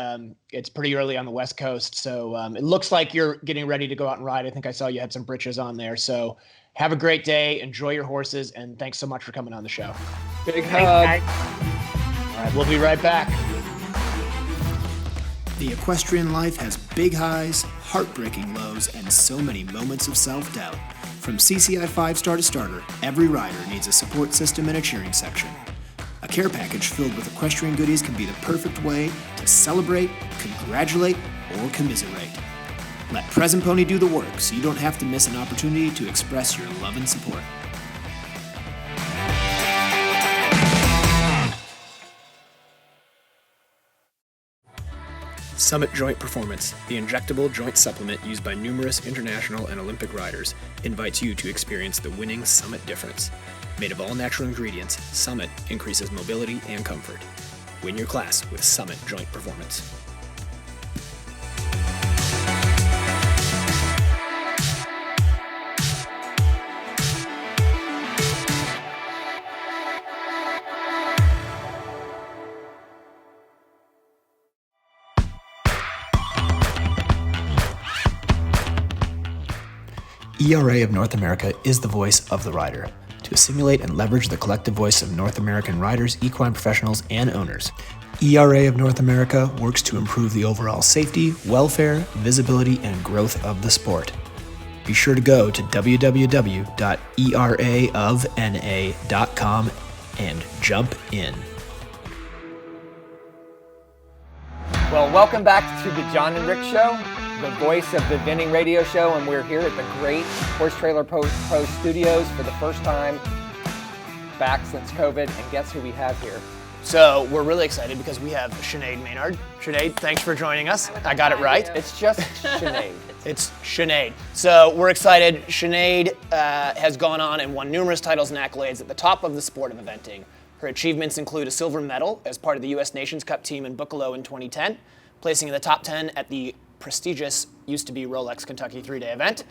pretty early on the West Coast, so it looks like you're getting ready to go out and ride. I think I saw you had some britches on there. So have a great day, enjoy your horses, and thanks so much for coming on the show. Big hug. All right, we'll be right back. The equestrian life has big highs, heartbreaking lows, and so many moments of self-doubt. From CCI 5-star to starter, every rider needs a support system and a cheering section. A care package filled with equestrian goodies can be the perfect way to celebrate, congratulate, or commiserate. Let Present Pony do the work so you don't have to miss an opportunity to express your love and support. Summit Joint Performance, the injectable joint supplement used by numerous international and Olympic riders, invites you to experience the winning Summit difference. Made of all natural ingredients, Summit increases mobility and comfort. Win your class with Summit Joint Performance. ERA of North America is the voice of the rider, to assimilate and leverage the collective voice of North American riders, equine professionals, and owners. ERA of North America works to improve the overall safety, welfare, visibility, and growth of the sport. Be sure to go to www.eraofna.com and jump in. Well, welcome back to the Jon and Rick Show, the voice of the vending radio show, and we're here at the great Horse Trailer Pro Studios for the first time back since COVID, and guess who we have here? So we're really excited because we have Sinead Maynard. Sinead, thanks for joining us. I got it right. It's just Sinead. It's Sinead. So we're excited. Sinead has gone on and won numerous titles and accolades at the top of the sport of eventing. Her achievements include a silver medal as part of the U.S. Nations Cup team in Buccalo in 2010, placing in the top 10 at the prestigious, used-to-be Rolex Kentucky 3-day event,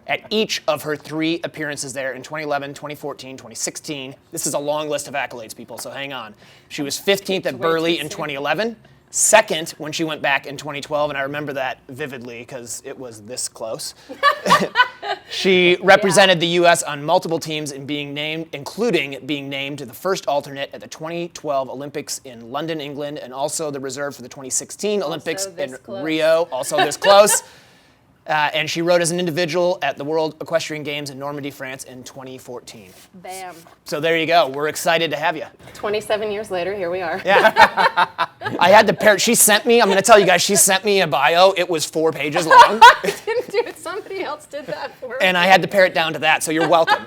at each of her 3 appearances there in 2011, 2014, 2016. This is a long list of accolades, people, so hang on. She was 15th at Burley in 2011, second when she went back in 2012, and I remember that vividly because it was this close. She represented the U.S. on multiple teams and including being named the first alternate at the 2012 Olympics in London, England, and also the reserve for the 2016 Olympics in Rio, also this close. And she rode as an individual at the World Equestrian Games in Normandy, France in 2014. Bam. So there you go. We're excited to have you. 27 years later, here we are. Yeah. I had to pair. She sent me, I'm going to tell you guys, she sent me a bio. It was 4 pages long. I didn't do it. Somebody else did that for me. And I had to pare it down to that, so you're welcome.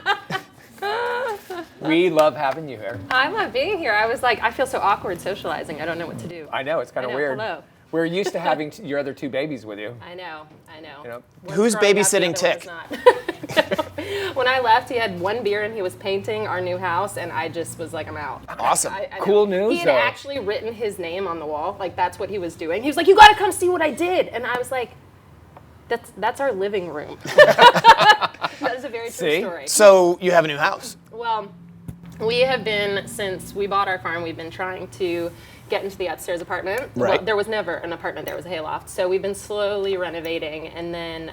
We love having you here. I love being here. I was like, I feel so awkward socializing. I don't know what to do. I know, it's kind of weird. Hello. We're used to having your other 2 babies with you. I know. You know? Who's babysitting Tick? When I left, he had 1 beer and he was painting our new house, and I just was like, I'm out. Awesome. I Cool news, He had though. actually written his name on the wall. Like, that's what he was doing. He was like, you got to come see what I did. And I was like, that's our living room. That is a very true story. So you have a new house. Well, we have been, since we bought our farm, we've been trying to get into the upstairs apartment. Right. Well, there was never an apartment, there was a hayloft. So we've been slowly renovating, and then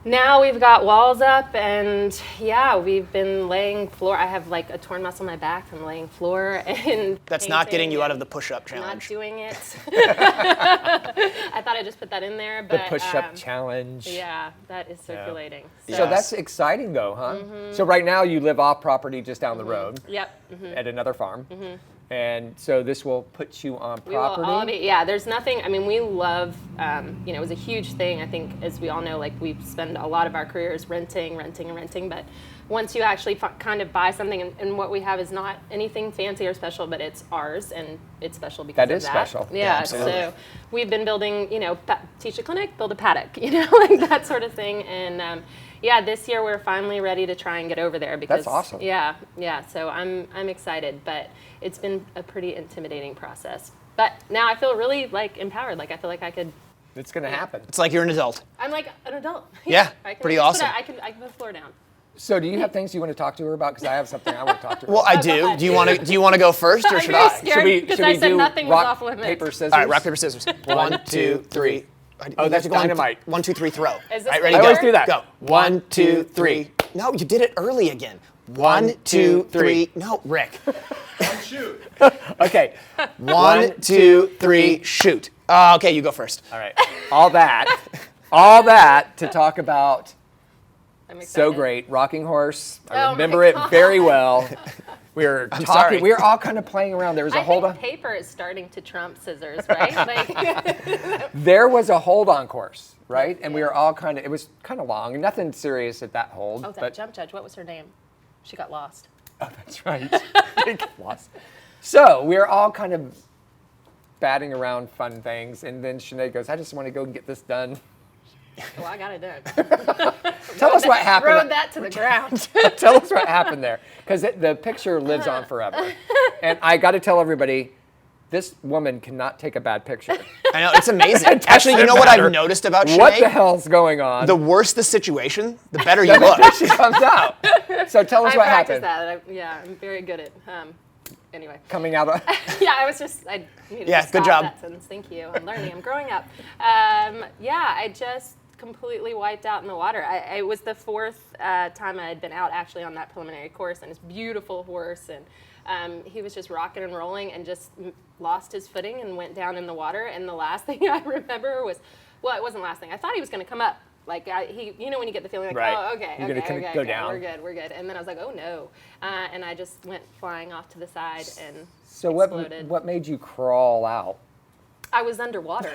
now we've got walls up, and yeah, we've been laying floor. I have like a torn muscle in my back from laying floor and That's not getting you out of painting the push-up and challenge. Not doing it. I thought I'd just put that in there, The but push-up challenge. yeah, that is circulating. So that's exciting, though, huh? So right now you live off property just down the road Yep. at another farm. And so this will put you on We will all property. be, yeah, there's nothing, I mean, we love, it was a huge thing. I think, as we all know, like, we spend a lot of our careers renting, but once you actually kind of buy something, and what we have is not anything fancy or special, but it's ours, and it's special because That of is that. special. Yeah, absolutely. so we've been building, teach a clinic, build a paddock, like that sort of thing, and yeah, this year we're finally ready to try and get over there because That's awesome. Yeah. So I'm excited, but it's been a pretty intimidating process. But now I feel really like empowered. Like I feel like I could. It's going to happen. It's like you're an adult. I'm like an adult. Yeah, I can pretty just awesome. I can put the floor down. So do you have things you want to talk to her about? Because I have something I want to talk to her Well, about. I do. Do you want to go first, or I'm should very I? scared because I said do nothing was rock, off limits. paper, scissors? All right, rock, paper, scissors. 1, 2, 3. Oh, that's dynamite. 1, 2, 3, throw. Is this All right, ready, fair? go. I always do that. Go. 1, 2, 3. No, you did it early again. 1, 2, 3. No, Rick. Shoot. Okay. 1, 2, 3, shoot. Okay, you go first. All right. All that to talk about. I'm excited. So great. Rocking Horse. I Oh my remember it God. very well. We were talking. sorry. We were all kind of playing around. There was a I hold think on. paper is starting to trump scissors, right? Like, There was a hold on course, right? And we were all kind of. It was kind of long. Nothing serious at that hold. oh, that but jump judge, what was her name? She got lost. Oh, that's right. Big loss. So we were all kind of batting around fun things, and then Sinead goes, "I just want to go and get this done." Well, I got it done. Tell us what happened. Rode that to the ground. Tell us what happened there, because the picture lives on forever. And I got to tell everybody, this woman cannot take a bad picture. I know, it's amazing. Actually, you know what I've noticed about Sinead? What the hell's going on? The worse the situation, the better you look. she comes out. So tell us I what practiced happened. that. I'm very good at. Anyway. Coming out of. Yeah, I needed Yeah, to good stop job. that sentence. Thank you. I'm learning. I'm growing up. Yeah, I just completely wiped out in the water. It was the fourth time I had been out actually on that preliminary course, and it's a beautiful horse, and he was just rocking and rolling and just lost his footing and went down in the water. And the last thing I remember was, well, it wasn't the last thing. I thought he was going to come up. Like you know when you get the feeling like, Right. oh, okay, You're gonna okay, go okay, down. we're good. And then I was like, oh no, and I just went flying off to the side and So exploded. what made you crawl out? I was underwater.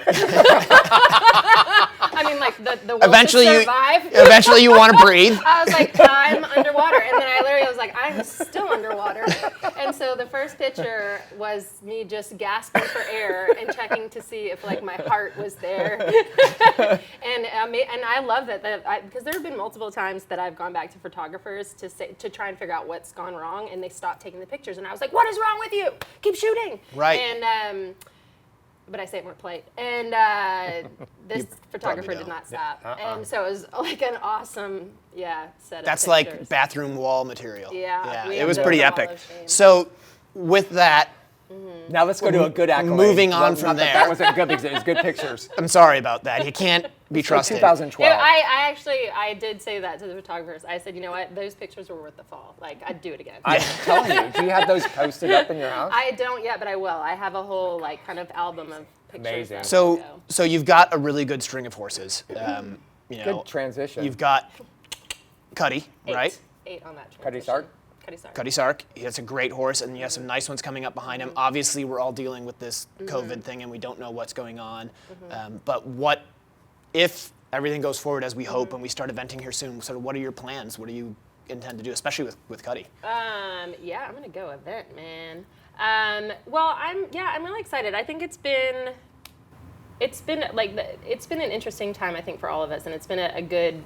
I mean, like the will Eventually to you- survive. Eventually, you want to breathe. I was like, I'm underwater, and then I literally was like, I'm still underwater. And so the first picture was me just gasping for air and checking to see if like my heart was there. and I love that because there have been multiple times that I've gone back to photographers to try and figure out what's gone wrong, and they stopped taking the pictures, and I was like, what is wrong with you? Keep shooting. Right. And but I say it more polite. And this photographer did don't. not stop. And so it was like an awesome, set That's of like pictures. bathroom wall material. Yeah, we it was have pretty the wall epic. of shame. So, with that, Now let's go to a good accolade. moving on Well, from not there. That wasn't good because it was good pictures. I'm sorry about that. You can't be trusted. 2012. I did say that to the photographers. I said, you know what, those pictures were worth the fall. Like, I'd do it again. I'm telling you. Do you have those posted up in your house? I don't yet, but I will. I have a whole like kind of album of pictures. Amazing. that So, will go. so you've got a really good string of horses. You know, Good transition. You've got Cuddy, right? 8 on that. Cuddy transition. Sark? Cuddy Sark. Cuddy Sark. He has a great horse, and you have some nice ones coming up behind him. Obviously, we're all dealing with this COVID thing, and we don't know what's going on. But what if everything goes forward as we hope, and we start eventing here soon? Sort of, what are your plans? What do you intend to do, especially with Cuddy? I'm gonna go event, man. Well, I'm really excited. I think it's been an interesting time, I think, for all of us, and it's been a good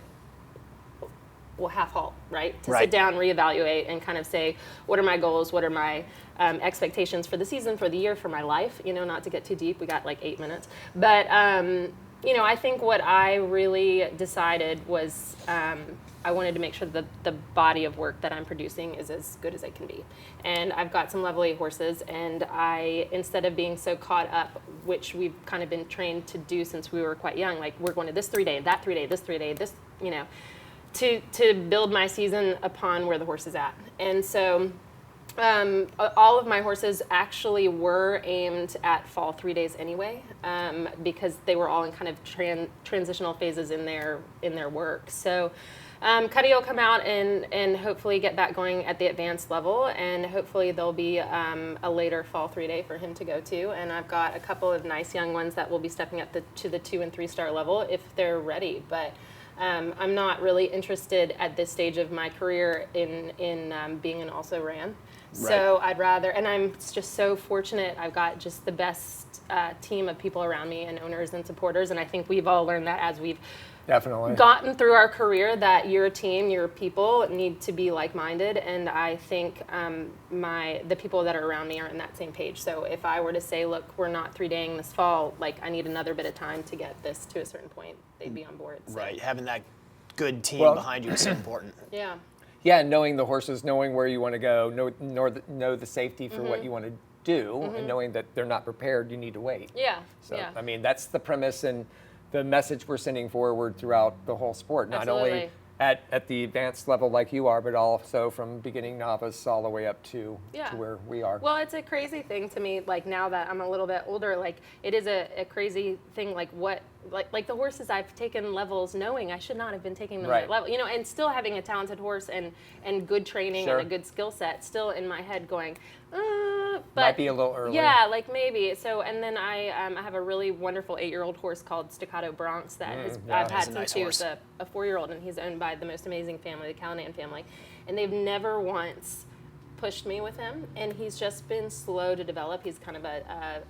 half halt, right? To Right. sit down, reevaluate, and kind of say, what are my goals? What are my expectations for the season, for the year, for my life? You know, not to get too deep. We got like 8 minutes, but I think what I really decided was I wanted to make sure that the body of work that I'm producing is as good as it can be. And I've got some level A horses, and instead of being so caught up, which we've kind of been trained to do since we were quite young, like we're going to this 3-day, that 3-day, this 3-day, this, to build my season upon where the horse is at. And so all of my horses actually were aimed at fall 3 days anyway, because they were all in kind of transitional phases in their work. So Cuddy will come out and hopefully get back going at the advanced level, and hopefully there'll be a later fall 3-day for him to go to. And I've got a couple of nice young ones that will be stepping up to the 2- and 3-star level if they're ready. But I'm not really interested at this stage of my career in being an also ran. So I'd rather, and I'm just so fortunate, I've got just the best team of people around me, and owners and supporters, and I think we've all learned that as we've Definitely. gotten through our career, that your team, your people need to be like-minded, and I think the people that are around me are in that same page. So if I were to say, look, we're not 3-daying this fall, like I need another bit of time to get this to a certain point, they'd be on board. So. Right, having that good team Well- behind you is so important. Yeah. Yeah, knowing the horses, knowing where you want to go, know the safety for what you want to do, and knowing that they're not prepared, you need to wait. Yeah. So, yeah. I mean, that's the premise and the message we're sending forward throughout the whole sport, not only at the advanced level like you are, but also from beginning novice all the way up to where we are. Well, it's a crazy thing to me, like now that I'm a little bit older, like it is a crazy thing, like the horses I've taken levels knowing I should not have been taking them at level, you know, and still having a talented horse and good training and a good skill set, still in my head going, but might be a little early. Yeah, like maybe. So, and then I have a really wonderful 8-year-old horse called Staccato Bronx that I've had since he was a 4-year-old, and he's owned by the most amazing family, the Callahan family, and they've never once pushed me with him, and he's just been slow to develop. He's kind of a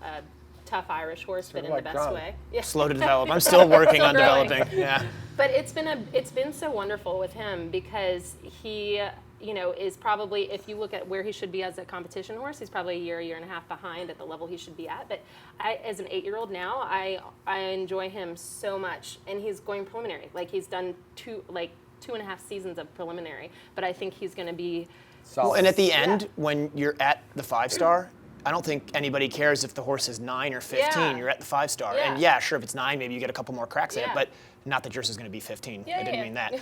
tough Irish horse, but in the best way. Yeah. Slow to develop. I'm still working on developing. Yeah. But it's been so wonderful with him because he, you know, is probably, if you look at where he should be as a competition horse, he's probably a year and a half behind at the level he should be at. But as an 8-year-old now, I enjoy him so much, and he's going preliminary. Like he's done 2.5 seasons of preliminary, but I think he's going to be solid. Well, and at the end, when you're at the 5-star, I don't think anybody cares if the horse is 9 or 15. Yeah. You're at the 5-star, Yeah. and yeah, sure, if it's 9, maybe you get a couple more cracks at it, Yeah. but not that yours is going to be 15. Yeah, I didn't yeah. mean that,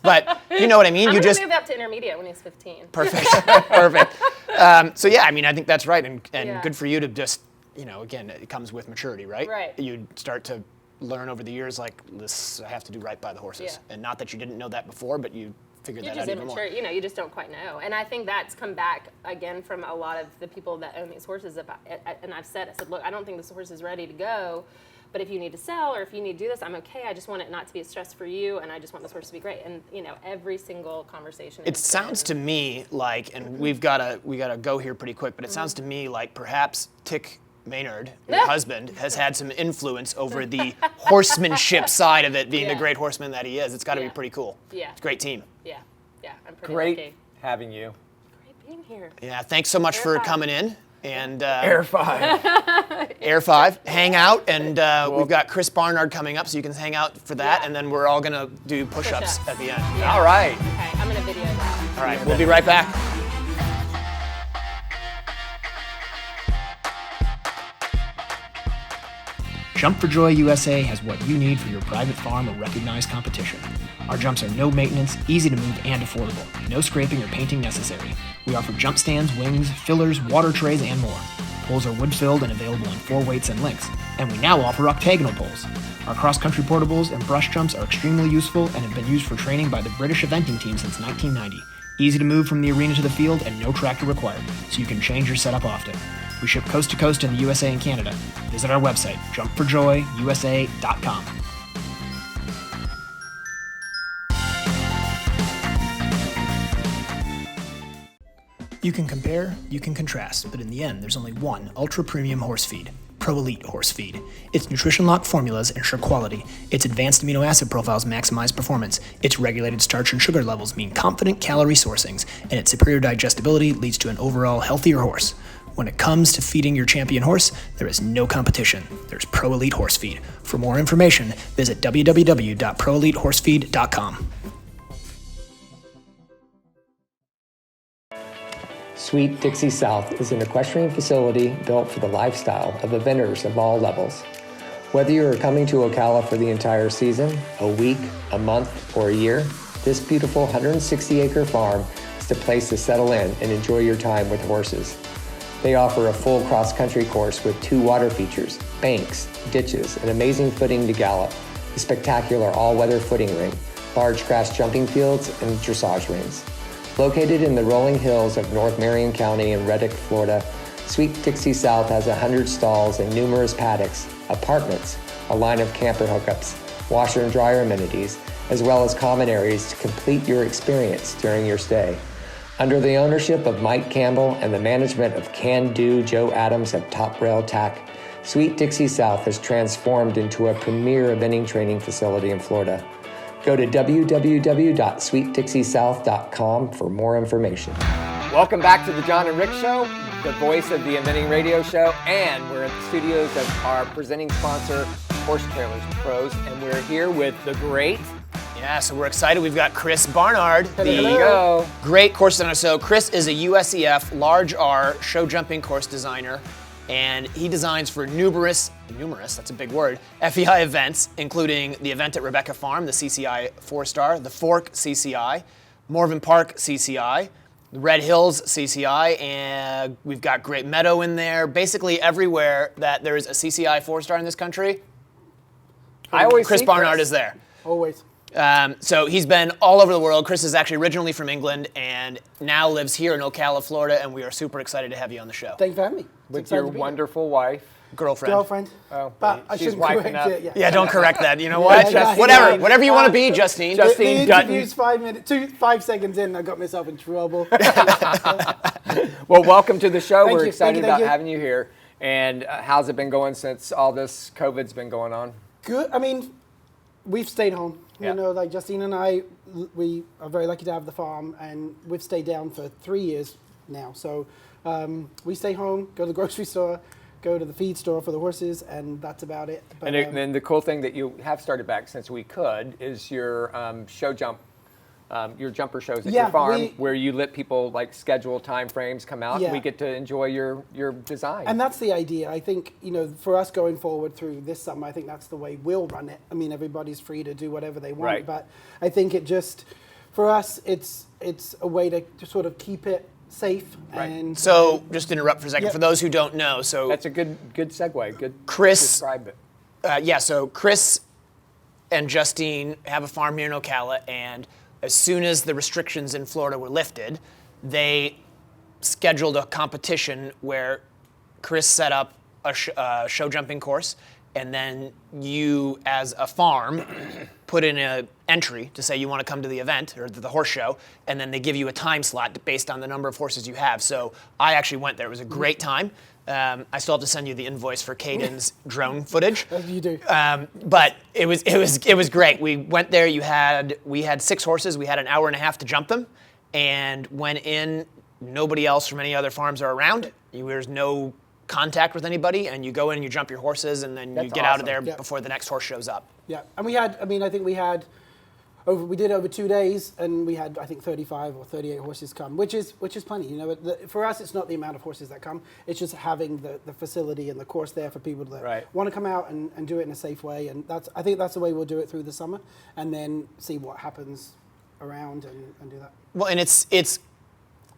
but you know what I mean. I'm You going just to move up to intermediate when he's 15. perfect, perfect. So yeah, I mean, I think that's right, and Yeah. good for you to just, you know, again, it comes with maturity, right? Right. You start to learn over the years, like this, I have to do right by the horses, and not that you didn't know that before, but you figured You're that just out even more. immature, you know, you just don't quite know. And I think that's come back again from a lot of the people that own these horses. And I said, look, I don't think this horse is ready to go, but if you need to sell or if you need to do this, I'm okay. I just want it not to be a stress for you, and I just want this horse to be great. And, you know, every single conversation. It sounds to me like, and we gotta go here pretty quick, but it sounds to me like perhaps Tick Maynard, your husband, has had some influence over the horsemanship side of it, being the great horseman that he is. It's got to be pretty cool. Yeah. It's a great team. Yeah, I'm pretty Great lucky. having you. Great being here. Yeah, thanks so much for Five. coming in. And Air 5. Air 5, hang out, and we've got Chris Barnard coming up, so you can hang out for that, and then we're all gonna do push-ups at the end. Yeah. All right. Okay, I'm gonna video that. All right, we'll be right back. Jump for Joy USA has what you need for your private farm or recognized competition. Our jumps are no maintenance, easy to move, and affordable. No scraping or painting necessary. We offer jump stands, wings, fillers, water trays, and more. Poles are wood-filled and available in 4 weights and lengths. And we now offer octagonal poles. Our cross-country portables and brush jumps are extremely useful and have been used for training by the British eventing team since 1990. Easy to move from the arena to the field and no tractor required, so you can change your setup often. We ship coast to coast in the USA and Canada. Visit our website, jumpforjoyusa.com. You can compare, you can contrast, but in the end, there's only one ultra-premium horse feed, Pro Elite Horse Feed. Its nutrition-locked formulas ensure quality, its advanced amino acid profiles maximize performance, its regulated starch and sugar levels mean confident calorie sourcings, and its superior digestibility leads to an overall healthier horse. When it comes to feeding your champion horse, there is no competition. There's Pro Elite Horse Feed. For more information, visit www.proelitehorsefeed.com. Sweet Dixie South is an equestrian facility built for the lifestyle of eventers of all levels. Whether you are coming to Ocala for the entire season, a week, a month, or a year, this beautiful 160-acre farm is the place to settle in and enjoy your time with horses. They offer a full cross-country course with 2 water features, banks, ditches, an amazing footing to gallop, a spectacular all-weather footing ring, large grass jumping fields, and dressage rings. Located in the rolling hills of North Marion County in Reddick, Florida, Sweet Dixie South has 100 stalls and numerous paddocks, apartments, a line of camper hookups, washer and dryer amenities, as well as common areas to complete your experience during your stay. Under the ownership of Mike Campbell and the management of Can-Do Joe Adams of Top Rail Tack, Sweet Dixie South has transformed into a premier eventing training facility in Florida. Go to www.sweetdixiesouth.com for more information. Welcome back to the Jon and Rick Show, the voice of the Inventing Radio Show, and we're at the studios of our presenting sponsor, Horse Trailers Pros, and we're here with the great Yeah, so we're excited. We've got Chris Barnard, Hello. great course designer. So Chris is a USEF large R show jumping course designer, and he designs for numerous, that's a big word, FEI events, including the event at Rebecca Farm, the CCI 4-star, the Fork CCI, Morven Park CCI, the Red Hills CCI, and we've got Great Meadow in there. Basically everywhere that there is a CCI 4-star in this country, Chris Barnard is there. Always. So he's been all over the world. Chris is actually originally from England and now lives here in Ocala, Florida, and we are super excited to have you on the show. Thank you for having me. With your wonderful wife. Girlfriend. Oh, But I she's shouldn't wiping correct up. it. Yeah, don't correct that. You know what? yeah, Whatever you want to be, Justine. The Justine Dutton. interview's 5 seconds in, I got myself in trouble. Well, welcome to the show. Thank We're you. excited Thank you. about having you here. And how's it been going since all this COVID's been going on? Good. I mean, we've stayed home. Yeah. You know, like Justine and I, we are very lucky to have the farm, and we've stayed down for 3 years now. So we stay home, go to the grocery store, go to the feed store for the horses, and that's about it. But, And then the cool thing that you have started back since we could is your show jump, your jumper shows at Yeah, your farm, where you let people like schedule time frames come out, Yeah. and we get to enjoy your design. And that's the idea. I think, you know, for us going forward through this summer, I think that's the way we'll run it. I mean, everybody's free to do whatever they want, Right. but I think it just, for us, it's a way to sort of keep it safe. Right. And So, just to interrupt for a second, Yep. for those who don't know, so That's a good segue. Good. Chris- Describe it. so Chris and Justine have a farm here in Ocala, and as soon as the restrictions in Florida were lifted, they scheduled a competition where Chris set up a show jumping course, and then you, as a farm, put in an entry to say you want to come to the event or the horse show, and then they give you a time slot based on the number of horses you have. So I actually went there. It was a great time. I still have to send you the invoice for Caden's drone footage. As you do. But it was great. We went there. We had 6 horses. We had an hour and a half to jump them, and went in. Nobody else from any other farms are around. There's no contact with anybody, and you go in and you jump your horses, and then you That's get out of there awesome. Yeah. before the next horse shows up. Yeah, and we had, I mean, I think we did over 2 days, and we had, I think, 35 or 38 horses come, which is plenty. You know, for us, it's not the amount of horses that come; it's just having the facility and the course there for people that Right. want to come out and do it in a safe way. And I think that's the way we'll do it through the summer, and then see what happens around and do that. Well, and it's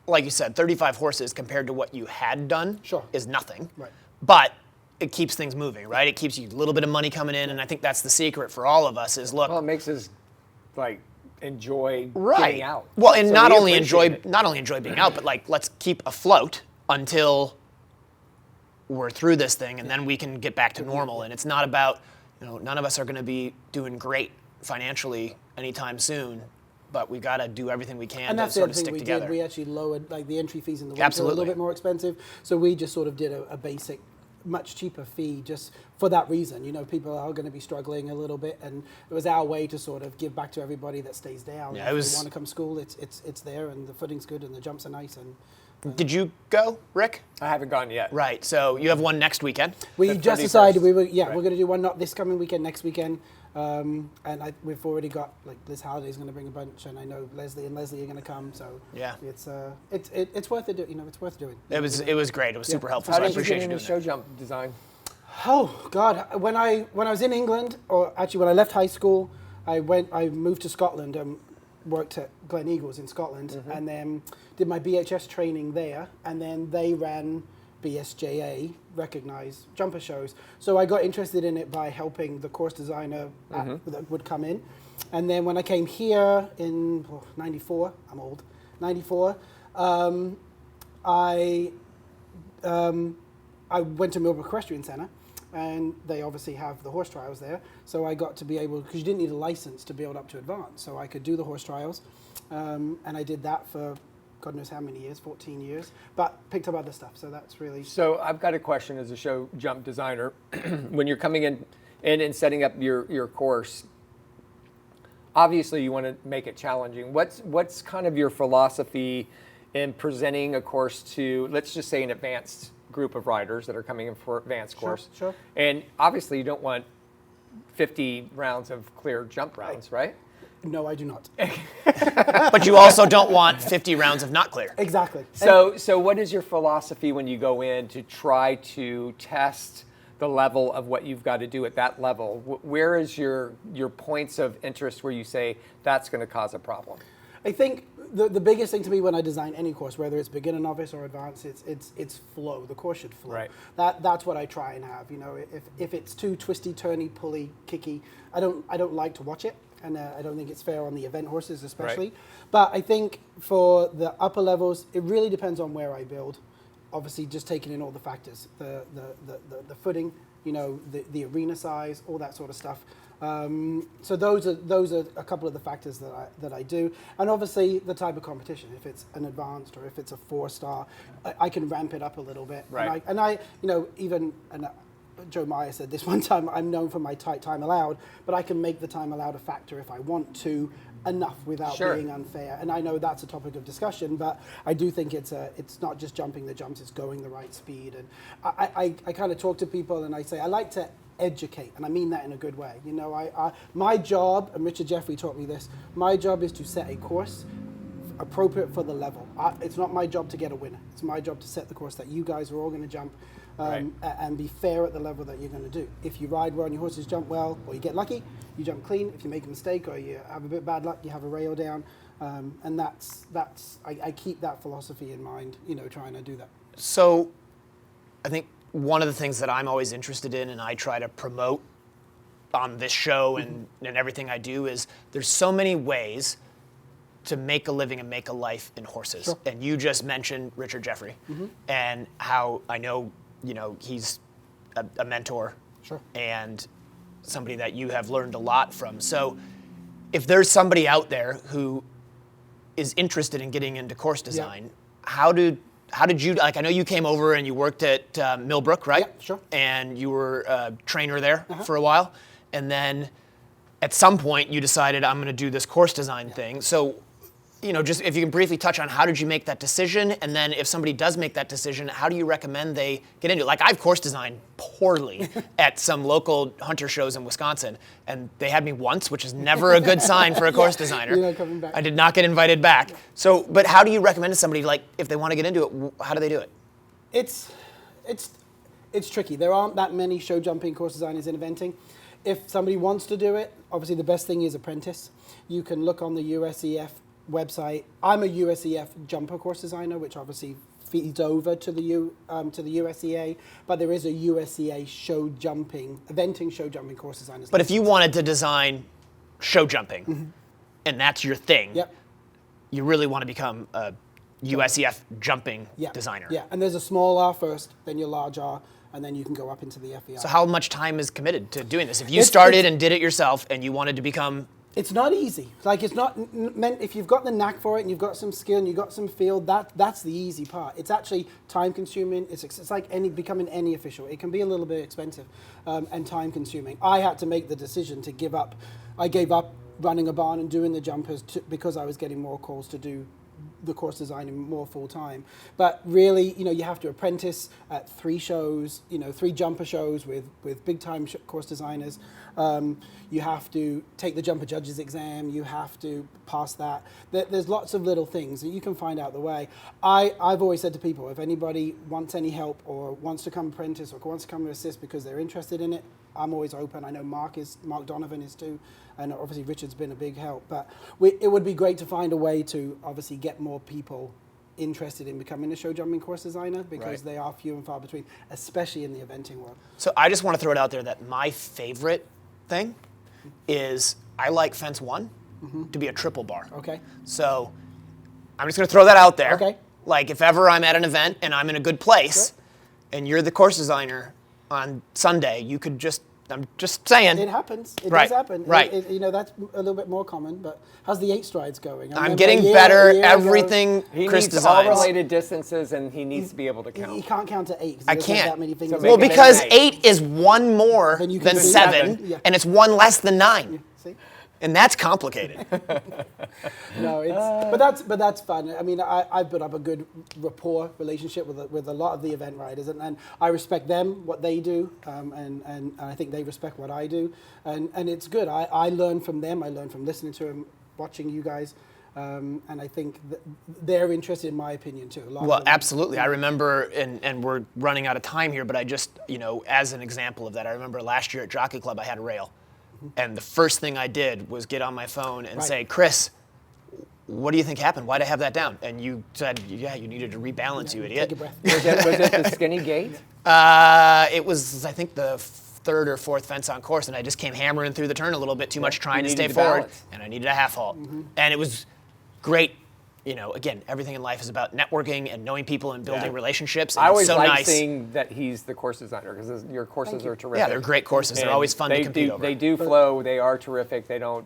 like you said, 35 horses compared to what you had done Sure. is nothing. Right. But it keeps things moving, right? It keeps you a little bit of money coming in, and I think that's the secret for all of us is look. Well, it makes us like enjoy Right. getting out. Well, and So not we only appreciate enjoy being out, but like let's keep afloat until we're through this thing, and then we can get back to normal. And it's not about, you know, none of us are going to be doing great financially anytime soon, but we got to do everything we can And to that's the sort other of thing stick we together. did. We actually lowered like the entry fees in the winter Absolutely. a little bit more expensive. So we just sort of did a basic, much cheaper fee just for that reason. You know, people are going to be struggling a little bit, and it was our way to sort of give back to everybody that stays down. Yeah, If it was- they want to come to school, it's there, and the footing's good, and the jumps are nice. And Did you go, Rick? I haven't gone yet. Right. So you have one next weekend. we The just 31st. decided we're Right. going to do one not this coming weekend, next weekend. And we've already got, like, Liz Halliday's going to bring a bunch, and I know Leslie and Leslie are going to come. So Yeah. it's worth it. You know, it's worth doing. It was great. It was super helpful. How So I did you appreciate get you into doing show jump design? Oh God! When I was in England, or actually when I left high school, I moved to Scotland and worked at Glen Eagles in Scotland, and then did my BHS training there, and then they ran BSJA, recognized jumper shows. So I got interested in it by helping the course designer that would come in, and then when I came here in '94, I'm old, '94, I went to Millbrook Equestrian Centre, and they obviously have the horse trials there. So I got to be able, because you didn't need a license to build up to advance, so I could do the horse trials, and I did that for God knows how many years, 14 years, but picked up other stuff. So that's really. So I've got a question as a show jump designer. When you're coming in and setting up your course, obviously you want to make it challenging. What's kind of your philosophy in presenting a course to, let's just say, an advanced group of riders that are coming in for advanced course? Sure. And obviously you don't want 50 rounds of clear jump rounds, right? No, I do not. But you also don't want 50 rounds of not clear. Exactly. So what is your philosophy when you go in to try to test the level of what you've got to do at that level? Where is your points of interest where you say that's going to cause a problem? I think the biggest thing to me when I design any course, whether it's beginner, novice, or advanced, it's flow. The course should flow. Right. That's what I try and have. You know, if it's too twisty, turny, pulley, kicky, I don't like to watch it, and I don't think it's fair on the event horses especially. Right. But I think for the upper levels, it really depends on where I build. Obviously, just taking in all the factors, the footing, you know, the arena size, all that sort of stuff. So those are a couple of the factors that I do, and obviously the type of competition. If it's an advanced or if it's a 4-star, I can ramp it up a little bit. Right. And I you know, even Joe Meyer said this one time. I'm known for my tight time allowed, but I can make the time allowed a factor if I want to, enough without Sure. being unfair. And I know that's a topic of discussion, but I do think it's not just jumping the jumps; it's going the right speed. And I kind of talk to people and I say I like to educate, and I mean that in a good way. You know, my job, and Richard Jeffrey taught me this, my job is to set a course appropriate for the level. It's not my job to get a winner. It's my job to set the course that you guys are all going to jump and be fair at the level that you're going to do. If you ride well and your horses jump well, or you get lucky, you jump clean. If you make a mistake or you have a bit bad luck, you have a rail down. And I keep that philosophy in mind, you know, trying to do that. So I think one of the things that I'm always interested in and I try to promote on this show and everything I do is there's so many ways to make a living and make a life in horses. Sure. And you just mentioned Richard Jeffrey and how I know, you know, he's a mentor Sure. and somebody that you have learned a lot from. So if there's somebody out there who is interested in getting into course design, how did you, like, I know you came over and you worked at Millbrook, right? Yeah, sure. And you were a trainer there for a while. And then at some point you decided I'm going to do this course design thing. So, you know, just if you can briefly touch on how did you make that decision? And then if somebody does make that decision, how do you recommend they get into it? Like, I've course designed poorly at some local hunter shows in Wisconsin. And they had me once, which is never a good sign for a course designer. You're not coming back. I did not get invited back. So, but how do you recommend to somebody, like, if they want to get into it, how do they do it? It's tricky. There aren't that many show jumping course designers in eventing. If somebody wants to do it, obviously the best thing is apprentice. You can look on the USEF website. I'm a USEF jumper course designer, which obviously feeds over to the USEA, but there is a USEA eventing show jumping course designers. But if you wanted to design show jumping, and that's your thing, you really want to become a USEF jumping designer. Yeah, and there's a small R first, then your large R, and then you can go up into the FER. So how much time is committed to doing this? If you started and did it yourself and you wanted to become... It's not easy. Like, it's not meant, if you've got the knack for it and you've got some skill and you've got some feel, that's the easy part. It's actually time consuming. It's like becoming any official. It can be a little bit expensive and time consuming. I had to make the decision to give up. I gave up running a barn and doing the jumpers because I was getting more calls to do the course designing more full time. But really, you know, you have to apprentice at 3 shows, you know, 3 jumper shows with big time course designers. You have to take the jumper judges exam. You have to pass that. There's lots of little things that you can find out the way. I've always said to people, if anybody wants any help or wants to come apprentice or wants to come assist because they're interested in it, I'm always open. I know Mark Donovan is too, and obviously Richard's been a big help. But it would be great to find a way to obviously get more people interested in becoming a show jumping course designer, because they are few and far between, especially in the eventing world. So I just want to throw it out there that my favorite thing is I like fence 1 to be a triple bar. Okay. So I'm just going to throw that out there. Okay. Like, if ever I'm at an event and I'm in a good place and you're the course designer on Sunday, you could just, I'm just saying. It happens. It Right, does happen. right. You know, that's a little bit more common, but how's the 8 strides going? I'm getting better. Everything He Chris needs all designs. related distances, and he needs to be able to count. You can't count to 8. I There's can't. Not that many fingers. So Well, make it because an 8 is 1 more Then you can than do 7, seven. Yeah. and it's 1 less than 9. See? And that's complicated. No, but that's fun. I mean, I've built up a good rapport relationship with a lot of the event riders, and I respect them, what they do, and I think they respect what I do, and it's good. I learn from them. I learn from listening to them, watching you guys. And I think they're interested in my opinion too. Well, absolutely. I remember, and we're running out of time here, but I just, as an example of that, I remember last year at Jockey Club, I had a rail. And the first thing I did was get on my phone and say, Chris, what do you think happened? Why'd I have that down? And you said, yeah, you needed to rebalance, you idiot. Take a breath. Was it the skinny gate? It was, I think, the third or fourth fence on course, and I just came hammering through the turn a little bit too much, trying to stay forward, balance. and I needed a half halt. And it was great. Again, everything in life is about networking and knowing people and building relationships. And I always it's so like nice. seeing that he's the course designer because your courses are terrific. Yeah, they're great courses. They're always fun to compete over. They do flow. They are terrific. They don't.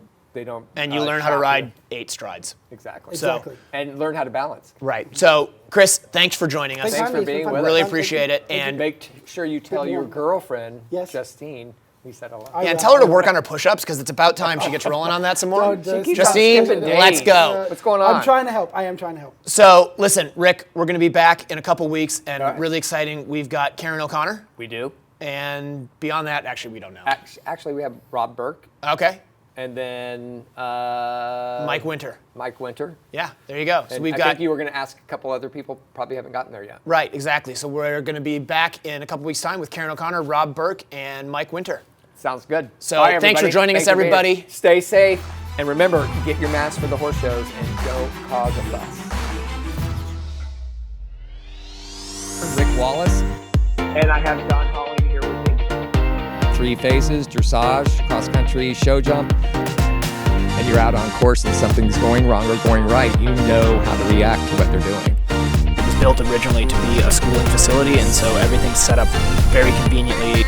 And you learn how to ride 8 strides. Exactly. Exactly. And learn how to balance. Right. So, Chris, thanks for joining us. Thanks for being with us. Really appreciate it. And And make sure you tell your girlfriend, Yes. Justine, we said hello. yeah, and tell her to work on her push-ups because it's about time she gets rolling on that some more. She keeps Justine, skipping days. let's go. What's going on? I'm trying to help. I am trying to help. So, listen, Rick, we're going to be back in a couple weeks, and All right. really exciting. We've got Karen O'Connor, We do. and beyond that, actually, we don't know. Actually, we have Rob Burke Okay. and then Mike Winter. Mike Winter. Yeah, there you go. So And we've I got think you were going to ask a couple other people, probably haven't gotten there yet. right, exactly. So we're going to be back in a couple weeks' time with Karen O'Connor, Rob Burke, and Mike Winter. Sounds good. So Bye, thanks for everybody. joining us, Thanks for being everybody. here. Stay safe. And remember, get your mask for the horse shows and don't cause a fuss. Rick Wallace. And I have Don Holly here with me. 3 phases, dressage, cross country, show jump. And you're out on course and something's going wrong or going right. You know how to react to what they're doing. It was built originally to be a schooling facility, and so everything's set up very conveniently.